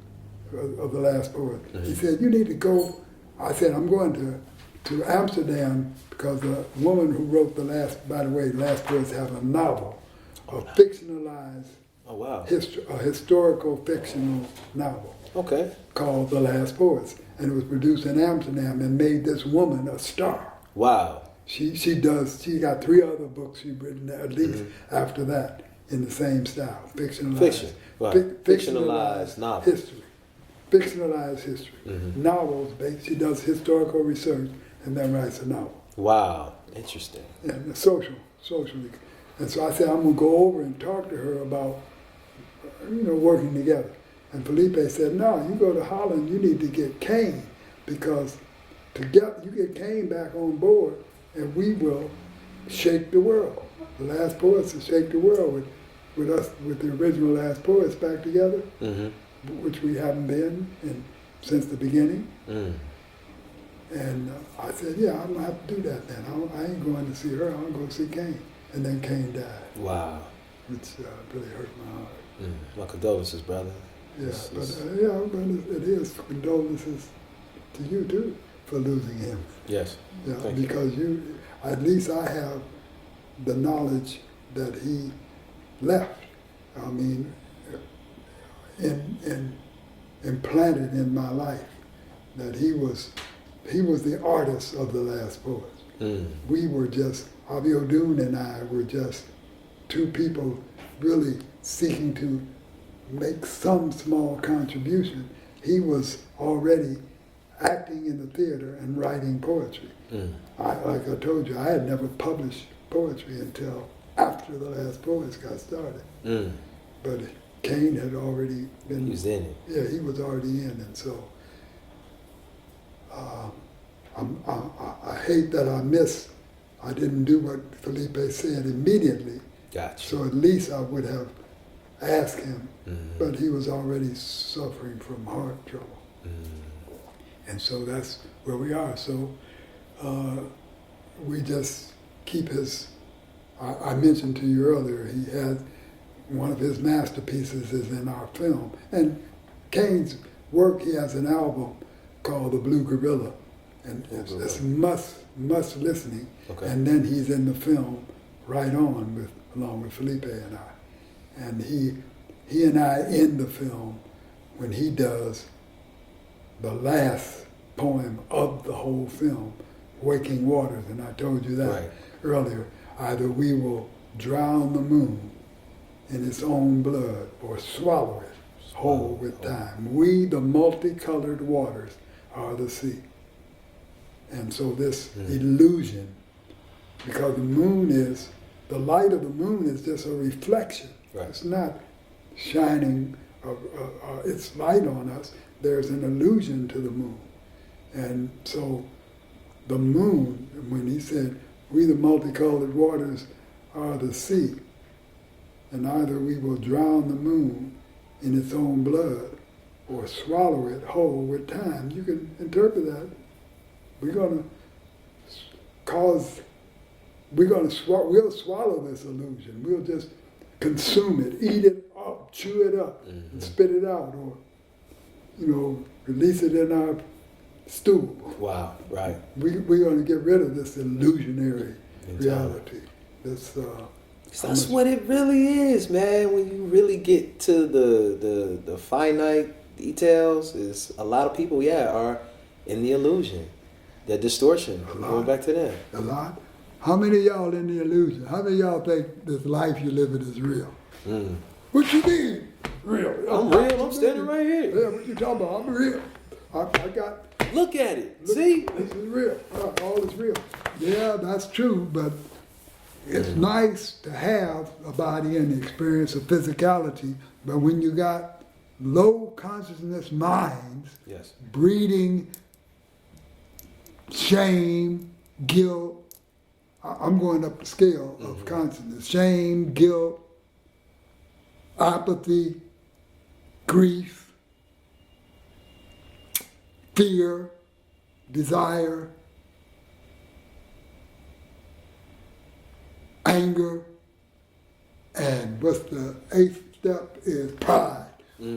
of the last poet. He said, "You need to go." I said, "I'm going to Amsterdam because the woman who wrote the last poets have a novel, a fictionalized. Oh wow! A historical fictional novel. Okay. Called The Last Poets, and it was produced in Amsterdam and made this woman a star. Wow. She got 3 other books she'd written at least after that, in the same style, fictionalized. Fiction, right. Fictionalized novel. history. Fictionalized history. Novels, she does historical research and then writes a novel. Wow, interesting. And socially. And so I said, I'm going to go over and talk to her about, working together. And Felipe said, no, you go to Holland, you need to get Kane, because you get Kane back on board, and we will shake the world. The Last Poets will shake the world with us, with the original Last Poets back together, which we haven't been since the beginning. And I said, yeah, I'm going to have to do that then. I ain't going to see her, I'm going to see Kane. And then Kane died. Wow. Which really hurt my heart. My condolences, brother. Yeah, but it is condolences to you too for losing him. Yes. Yeah, because at least I have the knowledge that he left. I mean, implanted in my life that he was the artist of the Last Poets. We were just, Abiodun and I were just two people really seeking to make some small contribution. He was already acting in the theater and writing poetry. Like I told you, I had never published poetry until after the Last Poets got started. But Kane had already been... He was in it. Yeah, he was already in, and so I hate that I didn't do what Felipe said immediately. Gotcha. So at least I would have asked him, but he was already suffering from heart trouble. And so that's where we are. So we just keep his, I mentioned to you earlier, he had one of his masterpieces is in our film. And Kane's work, he has an album called The Blue Gorilla. And it's must listening. Okay. And then he's in the film Right On along with Felipe and I. And he and I end the film when he does the last poem of the whole film, Waking Waters, and I told you that earlier. Either we will drown the moon in its own blood or swallow it whole with time. We, the multicolored waters, are the sea. And so this illusion, because the light of the moon is just a reflection. Right. It's not shining its light on us. There's an illusion to the moon. And so the moon, when he said, we the multicolored waters are the sea, and either we will drown the moon in its own blood or swallow it whole with time. You can interpret that. We'll swallow this illusion. We'll just consume it, eat it up, chew it up, and spit it out, or, release it in our stool. Wow, right. We're going to get rid of this illusionary reality. That's what it really is, man. When you really get to the finite details, is a lot of people, are in the illusion, the distortion. Going back to that. A lot. How many of y'all in the illusion? How many of y'all think this life you're living is real? What you mean, real? I'm real. I'm standing right here. Yeah, what you talking about? I'm real. I got. Look at it. See? This is real. All is real. Yeah, that's true, but it's nice to have a body and the experience of physicality, but when you got low consciousness minds breeding shame, guilt, I'm going up the scale of consciousness, shame, guilt, apathy, grief, fear, desire, anger, and what's the eighth step is pride.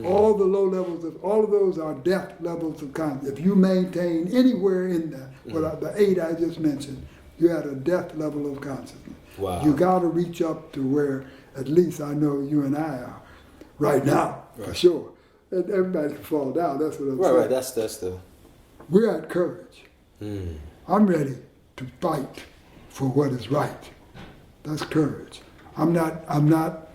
All the low levels all of those are depth levels of consciousness. If you maintain anywhere in that, the 8 I just mentioned, you're at a depth level of consciousness. Wow. You got to reach up to where, at least I know you and I are right now, for sure. And everybody can fall down. That's what I'm saying. Right. That's the. We're at courage. I'm ready to fight for what is right. That's courage. I'm not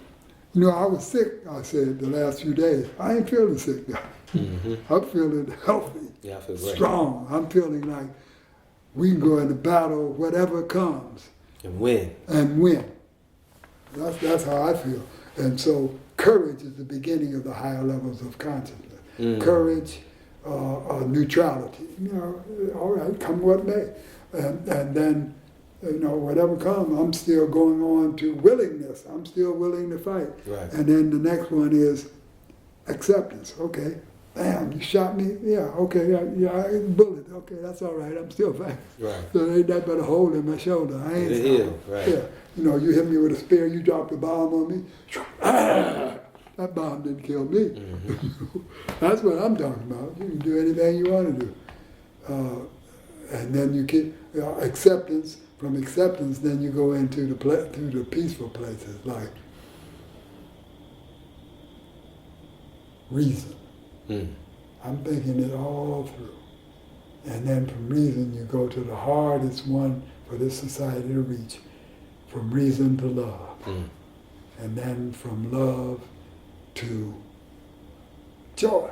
You know, I was sick, I said, the last few days. I ain't feeling sick now. Mm-hmm. I'm feeling healthy, Yeah, I feel great. strong. I'm feeling like we can go into battle, whatever comes, And win. and win. That's how I feel. And so courage is the beginning of the higher levels of consciousness. Courage, neutrality. You know, all right, come what may. And then, you know, whatever comes, I'm still going on to willingness. I'm still willing to fight. Right. And then the next one is acceptance. Okay, bam, you shot me. Yeah, okay, I bullet. Okay, that's all right. I'm still fighting. Right. So there ain't that but a hole in my shoulder. I ain't It'll heal, right. Yeah, you know, you hit me with a spear, you dropped a bomb on me. That bomb didn't kill me. Mm-hmm. That's what I'm talking about. You can do anything you want to do. And then you get acceptance. From acceptance, then you go into the peaceful places like reason. I'm thinking it all through. And then from reason, you go to the hardest one for this society to reach, from reason to love. And then from love to joy.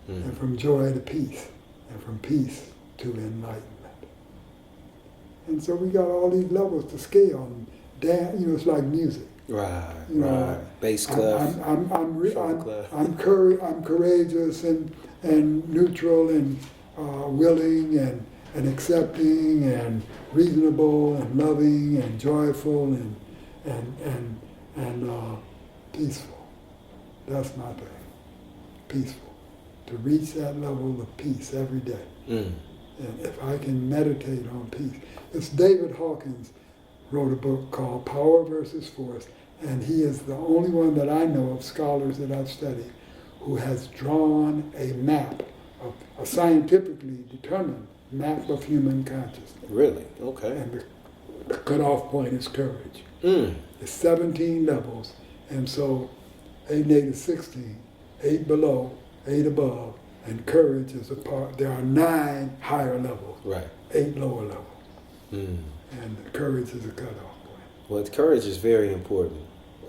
And from joy to peace. And from peace to enlightenment. And so we got all these levels to scale. And dance, you know, it's like music. Right, You know, right. Bass clef. I'm courageous and neutral and willing and accepting and reasonable and loving and joyful and peaceful. That's my thing. Peaceful. To reach that level of peace every day. And if I can meditate on peace. It's David Hawkins wrote a book called Power versus Force, and he is the only one that I know of, scholars that I've studied, who has drawn a map, a scientifically determined map of human consciousness. Really? Okay. And the cutoff point is courage. Mm. It's 17 levels, and so 8 and 8 is 16, 8 below, 8 above, and courage is a part. There are 9 higher levels, Right. 8 lower levels, Mm. and courage is a cutoff point. Well, courage is very important.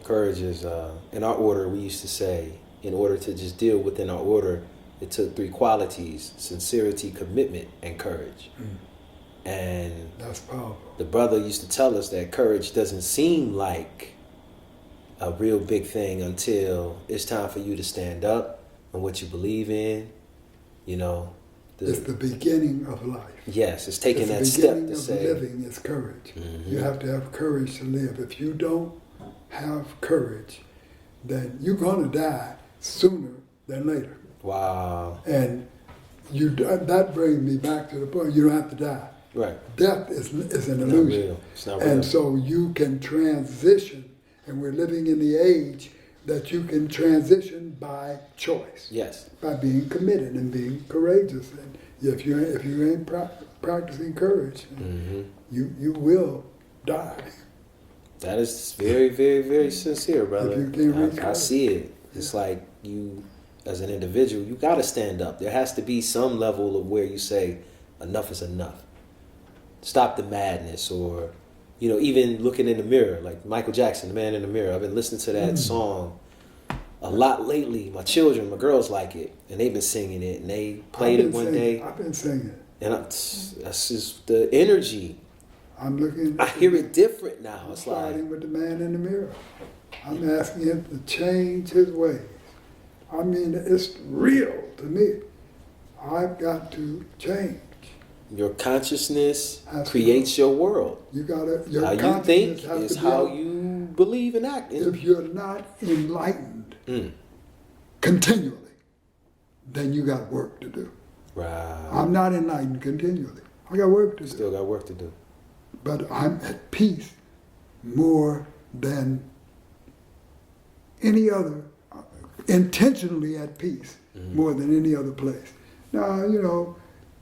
Courage is, in our order, we used to say, in order to just deal within our order, it took 3 qualities: sincerity, commitment, and courage. And That's powerful. the brother used to tell us that courage doesn't seem like a real big thing until it's time for you to stand up and what you believe in. You know, It's the beginning of life. yes, it's taking that It's the step beginning to of say, living is courage. Mhm. You have to have courage to live. If you don't have courage, then you're going to die sooner than later. wow, And that brings me back to the point, you don't have to die. right, Death is an not illusion. real. It's not real. And so you can transition, and we're living in the age that you can transition by choice, Yes, by being committed and being courageous. And if you ain't practicing courage, hmm you will die. that is very, very, very sincere, brother. If you can't reach I out. see it. It's like you, as an individual, you got to stand up. There has to be some level of where you say, enough is enough. Stop the madness, or, you know, even looking in the mirror, like Michael Jackson, The Man in the Mirror. I've been listening to that song a lot lately. My children, my girls like it, and they've been singing it, and they played it one day. I've been singing. And that's just the energy. I'm looking. I hear it different now. I'm It's like, fighting with the man in the mirror. I'm asking him to change his ways. I mean, it's real to me. I've got to change. your consciousness Has to creates your world. You gotta. Your How you consciousness think has is to be how out. you believe and act. If you're not enlightened Mm. continually, then you got work to do. Right. I'm not enlightened continually. I got work to do. Still got work to do. But I'm at peace more than any other, intentionally at peace more than any other place. Now, you know,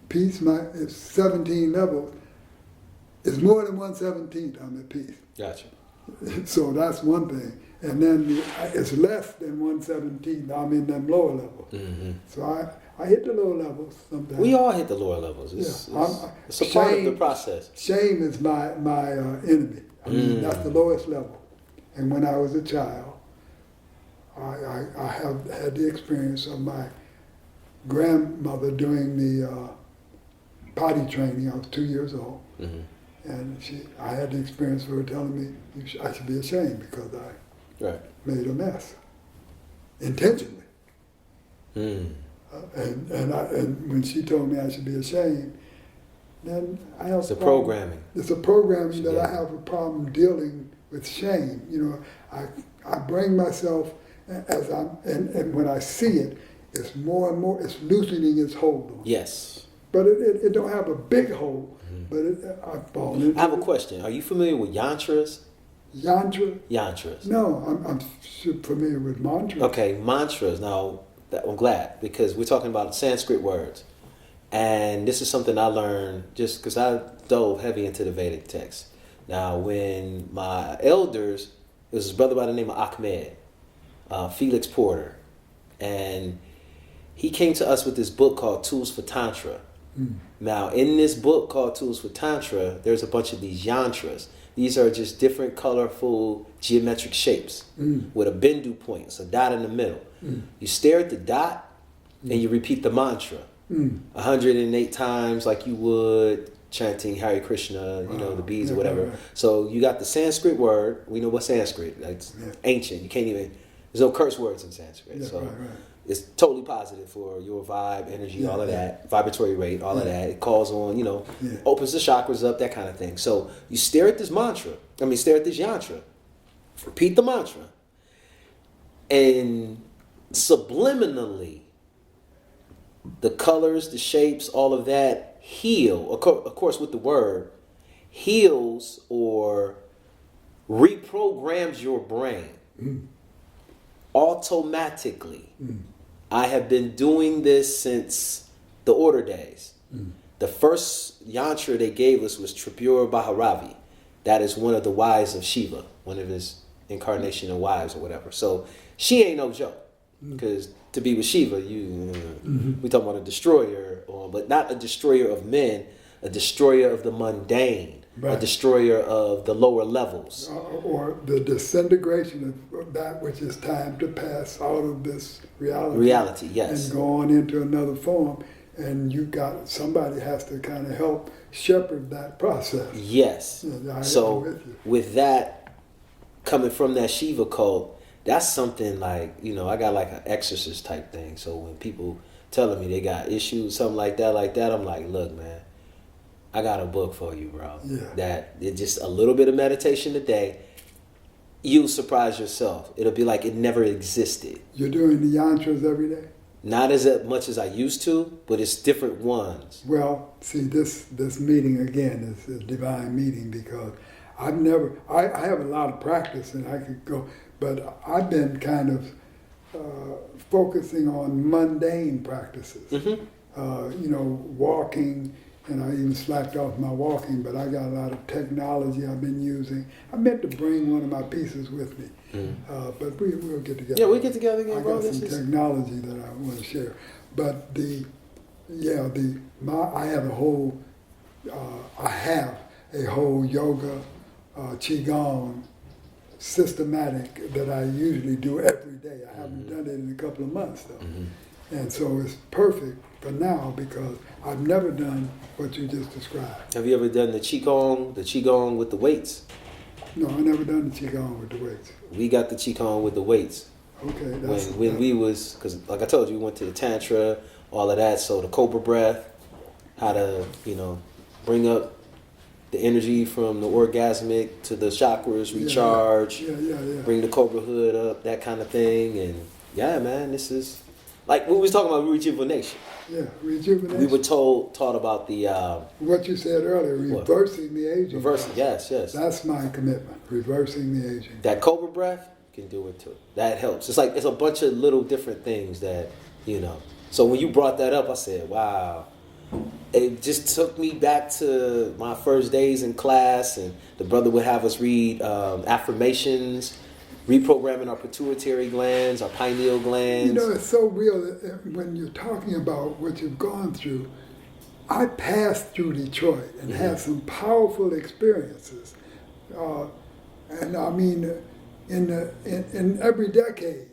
peace is 17 levels. It's more than 1/17 I'm at peace. Gotcha. So that's one thing. And then it's less than 1/17 I'm in them lower levels. Mm-hmm. So I hit the lower levels sometimes. We all hit the lower levels. It's, Yeah, it's a part of the process. Shame is my enemy. I mean, that's the lowest level. And when I was a child, I have had the experience of my grandmother doing the potty training. I was 2 years old, and I had the experience of her telling me I should be ashamed because I made a mess intentionally. And when she told me I should be ashamed, then I have it's a programming. It's a programming that I have a problem dealing with shame. I bring myself as and when I see it, it's more and more, it's loosening its hold on. Yes. But it don't have a big hold, but I fall into I have a question. Are you familiar with yantras? Yantra? Yantras. No, I'm familiar with mantras. Okay, mantras. Now, I'm glad, because we're talking about Sanskrit words. And this is something I learned just because I dove heavy into the Vedic text. Now, when my elders, it was his brother by the name of Ahmed, Felix Porter, and he came to us with this book called Tools for Tantra. Now, in this book called Tools for Tantra, there's a bunch of these yantras. These are just different colorful geometric shapes with a bindu point, so a dot in the middle. You stare at the dot and you repeat the mantra 108 times like you would chanting Hare Krishna, the beads or whatever. Right. So you got the Sanskrit word. We know what Sanskrit, it's ancient. You can't even, there's no curse words in Sanskrit. So it's totally positive for your vibe, energy, all of that, vibratory rate, all of that. It calls on, opens the chakras up, that kind of thing. So you stare at this stare at this yantra, repeat the mantra, and subliminally, the colors, the shapes, all of that heal, of course with the word, heals or reprograms your brain automatically. I have been doing this since the order days. The first yantra they gave us was Tripura Bhairavi. That is one of the wives of Shiva, one of his incarnation of wives or whatever. So she ain't no joke, because to be with Shiva, we talking about a destroyer, but not a destroyer of men, a destroyer of the mundane, a destroyer of the lower levels. Or the disintegration of that which is time to pass out of this reality. Reality, yes. And go on into another form. And somebody has to kind of help shepherd that process. Yes. So with that, coming from that Shiva cult, that's something like, I got like an exorcist type thing. So when people telling me they got issues, something like that, I'm like, look, man, I got a book for you, bro. Yeah. That it's just a little bit of meditation a day. You'll surprise yourself. It'll be like it never existed. You're doing the yantras every day? Not as much as I used to, but it's different ones. Well, see, this meeting again is a divine meeting, because I have a lot of practice and I could go, but I've been kind of focusing on mundane practices. Walking, and I even slacked off my walking, but I got a lot of technology I've been using. I meant to bring one of my pieces with me, but we'll get together. Yeah, we'll get together again, bro. I got some technology that I want to share. But I have a whole yoga, qigong systematic that I usually do every day. I haven't done it in a couple of months though. And so it's perfect for now because I've never done what you just described. Have you ever done the qigong with the weights? No, I never done the qigong with the weights. We got the qigong with the weights. Okay. When we was, because like I told you, we went to the tantra, all of that. So the cobra breath, how to, bring up the energy from the orgasmic to the chakras, recharge, bring the cobra hood up, that kind of thing. And yeah, man, this is like we was talking about rejuvenation. Yeah, rejuvenation. We were taught about the what you said earlier, reversing the aging. Reversing, yes. That's my commitment, reversing the aging. That cobra breath can do it too. That helps. It's like it's a bunch of little different things that So when you brought that up, I said, wow. It just took me back to my first days in class, and the brother would have us read affirmations, reprogramming our pituitary glands, our pineal glands. It's so real that when you're talking about what you've gone through. I passed through Detroit and had some powerful experiences, and I mean, in every decade,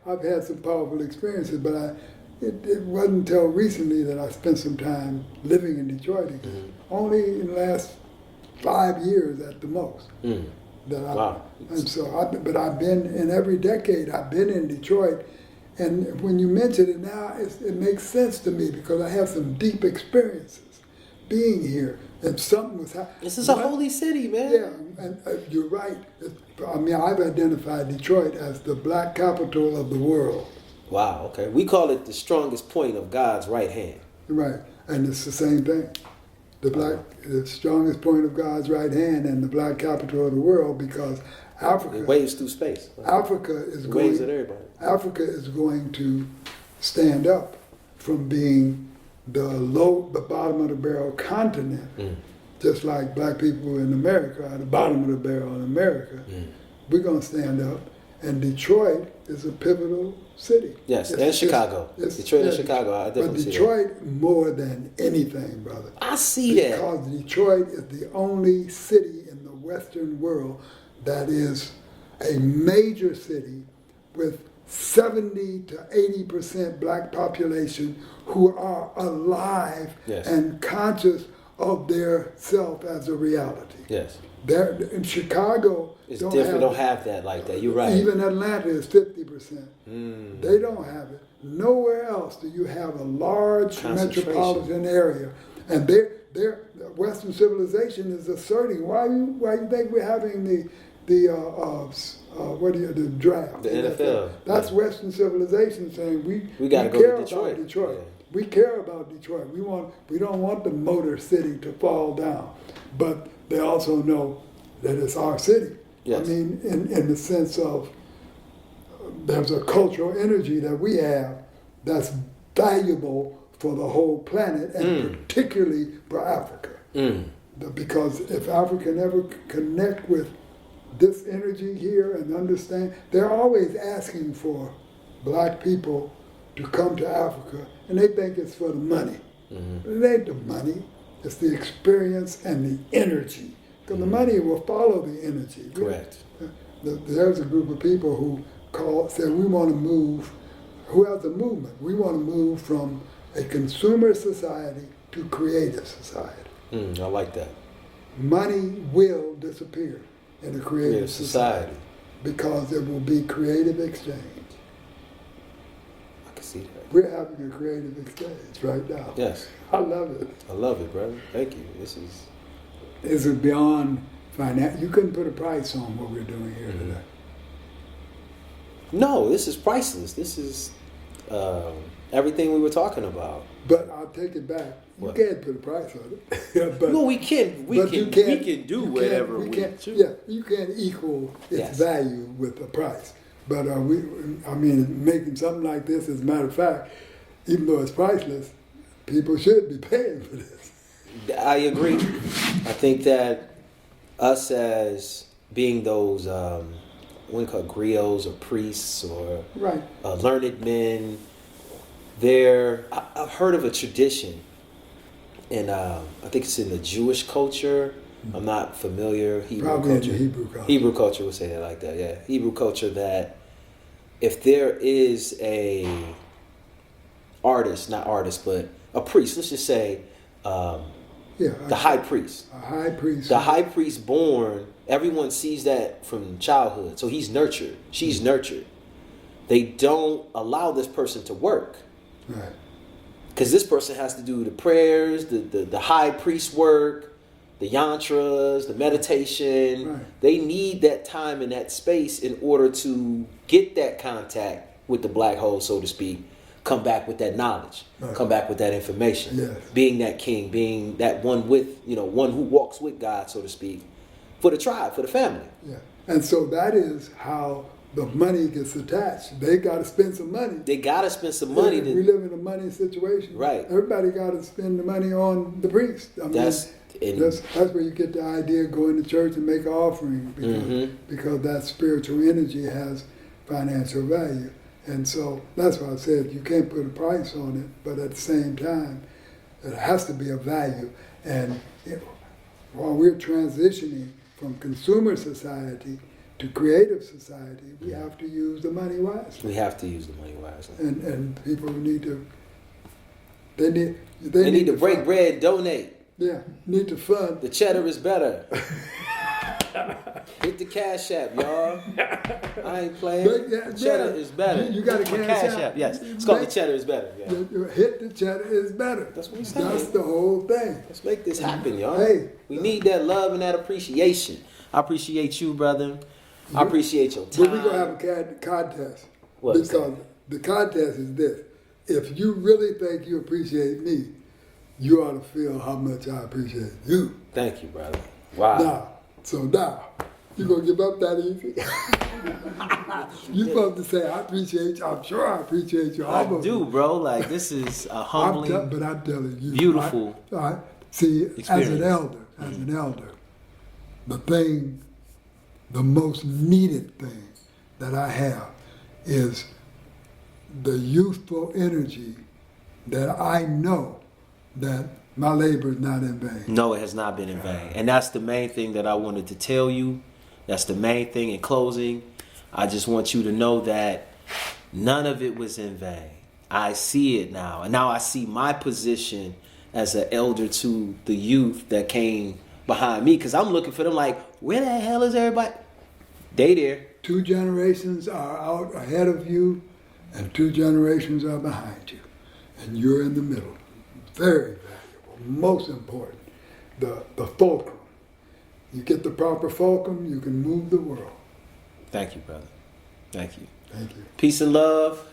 I've had some powerful experiences, but it wasn't until recently that I spent some time living in Detroit again. Mm-hmm. Only in the last 5 years at the most. Mm. Wow. And so, but I've been in every decade. I've been in Detroit, and when you mention it now, it makes sense to me because I have some deep experiences being here, and something was happening. This is a holy city, man. Yeah, and you're right. I mean, I've identified Detroit as the black capital of the world. Wow. Okay. We call it the strongest point of God's right hand. Right, and it's the same thing. The strongest point of God's right hand and the black capital of the world, because Africa. It waves through space. Right? Africa is waves at everybody. Africa is going to stand up from being the bottom of the barrel continent, just like black people in America are the bottom of the barrel in America. We're going to stand up, and Detroit is a pivotal city. Yes, and Chicago. Detroit and Chicago. I definitely see that. But Detroit more than anything, brother. I see that. Because Detroit is the only city in the Western world that is a major city with 70 to 80% black population who are alive and conscious of their self as a reality. Yes. There in Chicago, it's different. Don't have that like that. You're right. Even Atlanta is 50%. They don't have it. Nowhere else do you have a large metropolitan area, and their Western civilization is asserting. Why you think we're having the draft? The NFL. That's Western civilization saying we got to go to Detroit. Detroit. Yeah. We care about Detroit. We don't want the Motor City to fall down, but they also know that it's our city. Yes. I mean, in the sense of there's a cultural energy that we have that's valuable for the whole planet, and particularly for Africa. Because if Africa never connect with this energy here and understand, they're always asking for black people to come to Africa, and they think it's for the money. It ain't the money, it's the experience and the energy. Because the money will follow the energy. Correct. There's a group of people who said we want to move, who has a movement. We want to move from a consumer society to creative society. I like that. Money will disappear in a creative society because there will be creative exchange. I can see that. We're having a creative exchange right now. Yes. I love it. I love it, brother. Thank you. This is beyond finance. You couldn't put a price on what we're doing here today. No, this is priceless. This is everything we were talking about. But I'll take it back. You can't put a price on it. Well, we can do whatever we choose. Yeah, you can't equal its value with a price. But making something like this, as a matter of fact, even though it's priceless, people should be paying for this. I agree. I think that us as being those, what we call griots or priests or learned men, I've heard of a tradition, and I think it's in the Jewish culture. I'm not familiar. Probably in the Hebrew culture. Hebrew culture would say that like that, yeah. Hebrew culture, that if there is a but a priest, let's just say, the high priest. A high priest. The high priest born, everyone sees that from childhood. So he's nurtured. She's nurtured. They don't allow this person to work. Right. Because this person has to do the prayers, the high priest work, the yantras, the meditation. Right. They need that time and that space in order to get that contact with the black hole, so to speak. Come back with that knowledge. Right. Come back with that information. Yes. Being that king, being that one with, one who walks with God, so to speak, for the tribe, for the family. Yeah. And so that is how the money gets attached. They got to spend some money. They got to spend some money. We live in a money situation. Right. Everybody got to spend the money on the priest. That's where you get the idea of going to church and make an offering because that spiritual energy has financial value. And so that's why I said you can't put a price on it, but at the same time, it has to be of value. And while we're transitioning from consumer society to creative society, we have to use the money wisely. We have to use the money wisely. And people need to, they need to break fund. bread, donate. Yeah, need to fund. The cheddar is better. Hit the CashApp, y'all. I ain't playing. The cheddar is better. You got a CashApp, yes. It's called the cheddar is better. Yeah. Hit the cheddar is better. That's what we saying. That's the whole thing. Let's make this happen, y'all. Hey. We need that love and that appreciation. I appreciate you, brother. I appreciate your time. But we're going to have a contest. What? Because the contest is this. If you really think you appreciate me, you ought to feel how much I appreciate you. Thank you, brother. Wow. Now, you going to give up that easy? You're supposed to say, I appreciate you. I'm sure I appreciate you. I do, bro. Like, this is a humbling, but I'm telling you. beautiful See, experience. as an elder, the most needed thing that I have is the youthful energy that I know that my labor is not in vain. No, it has not been in vain. And that's the main thing that I wanted to tell you. That's the main thing in closing. I just want you to know that none of it was in vain. I see it now. And now I see my position as an elder to the youth that came behind me. Because I'm looking for them like, where the hell is everybody? They there. 2 generations are out ahead of you, and 2 generations are behind you. And you're in the middle. Very valuable. Most important, the fulcrum. You get the proper fulcrum, you can move the world. Thank you, brother. Thank you. Thank you. Peace and love.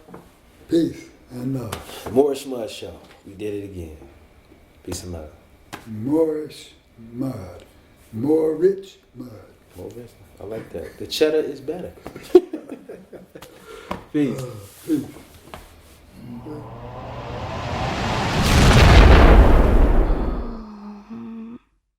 Peace and love. Moorish Mudd Show. We did it again. Peace and love. Moorish Mudd. More rich mud. More rich. I like that. The cheddar is better. Peace. Peace.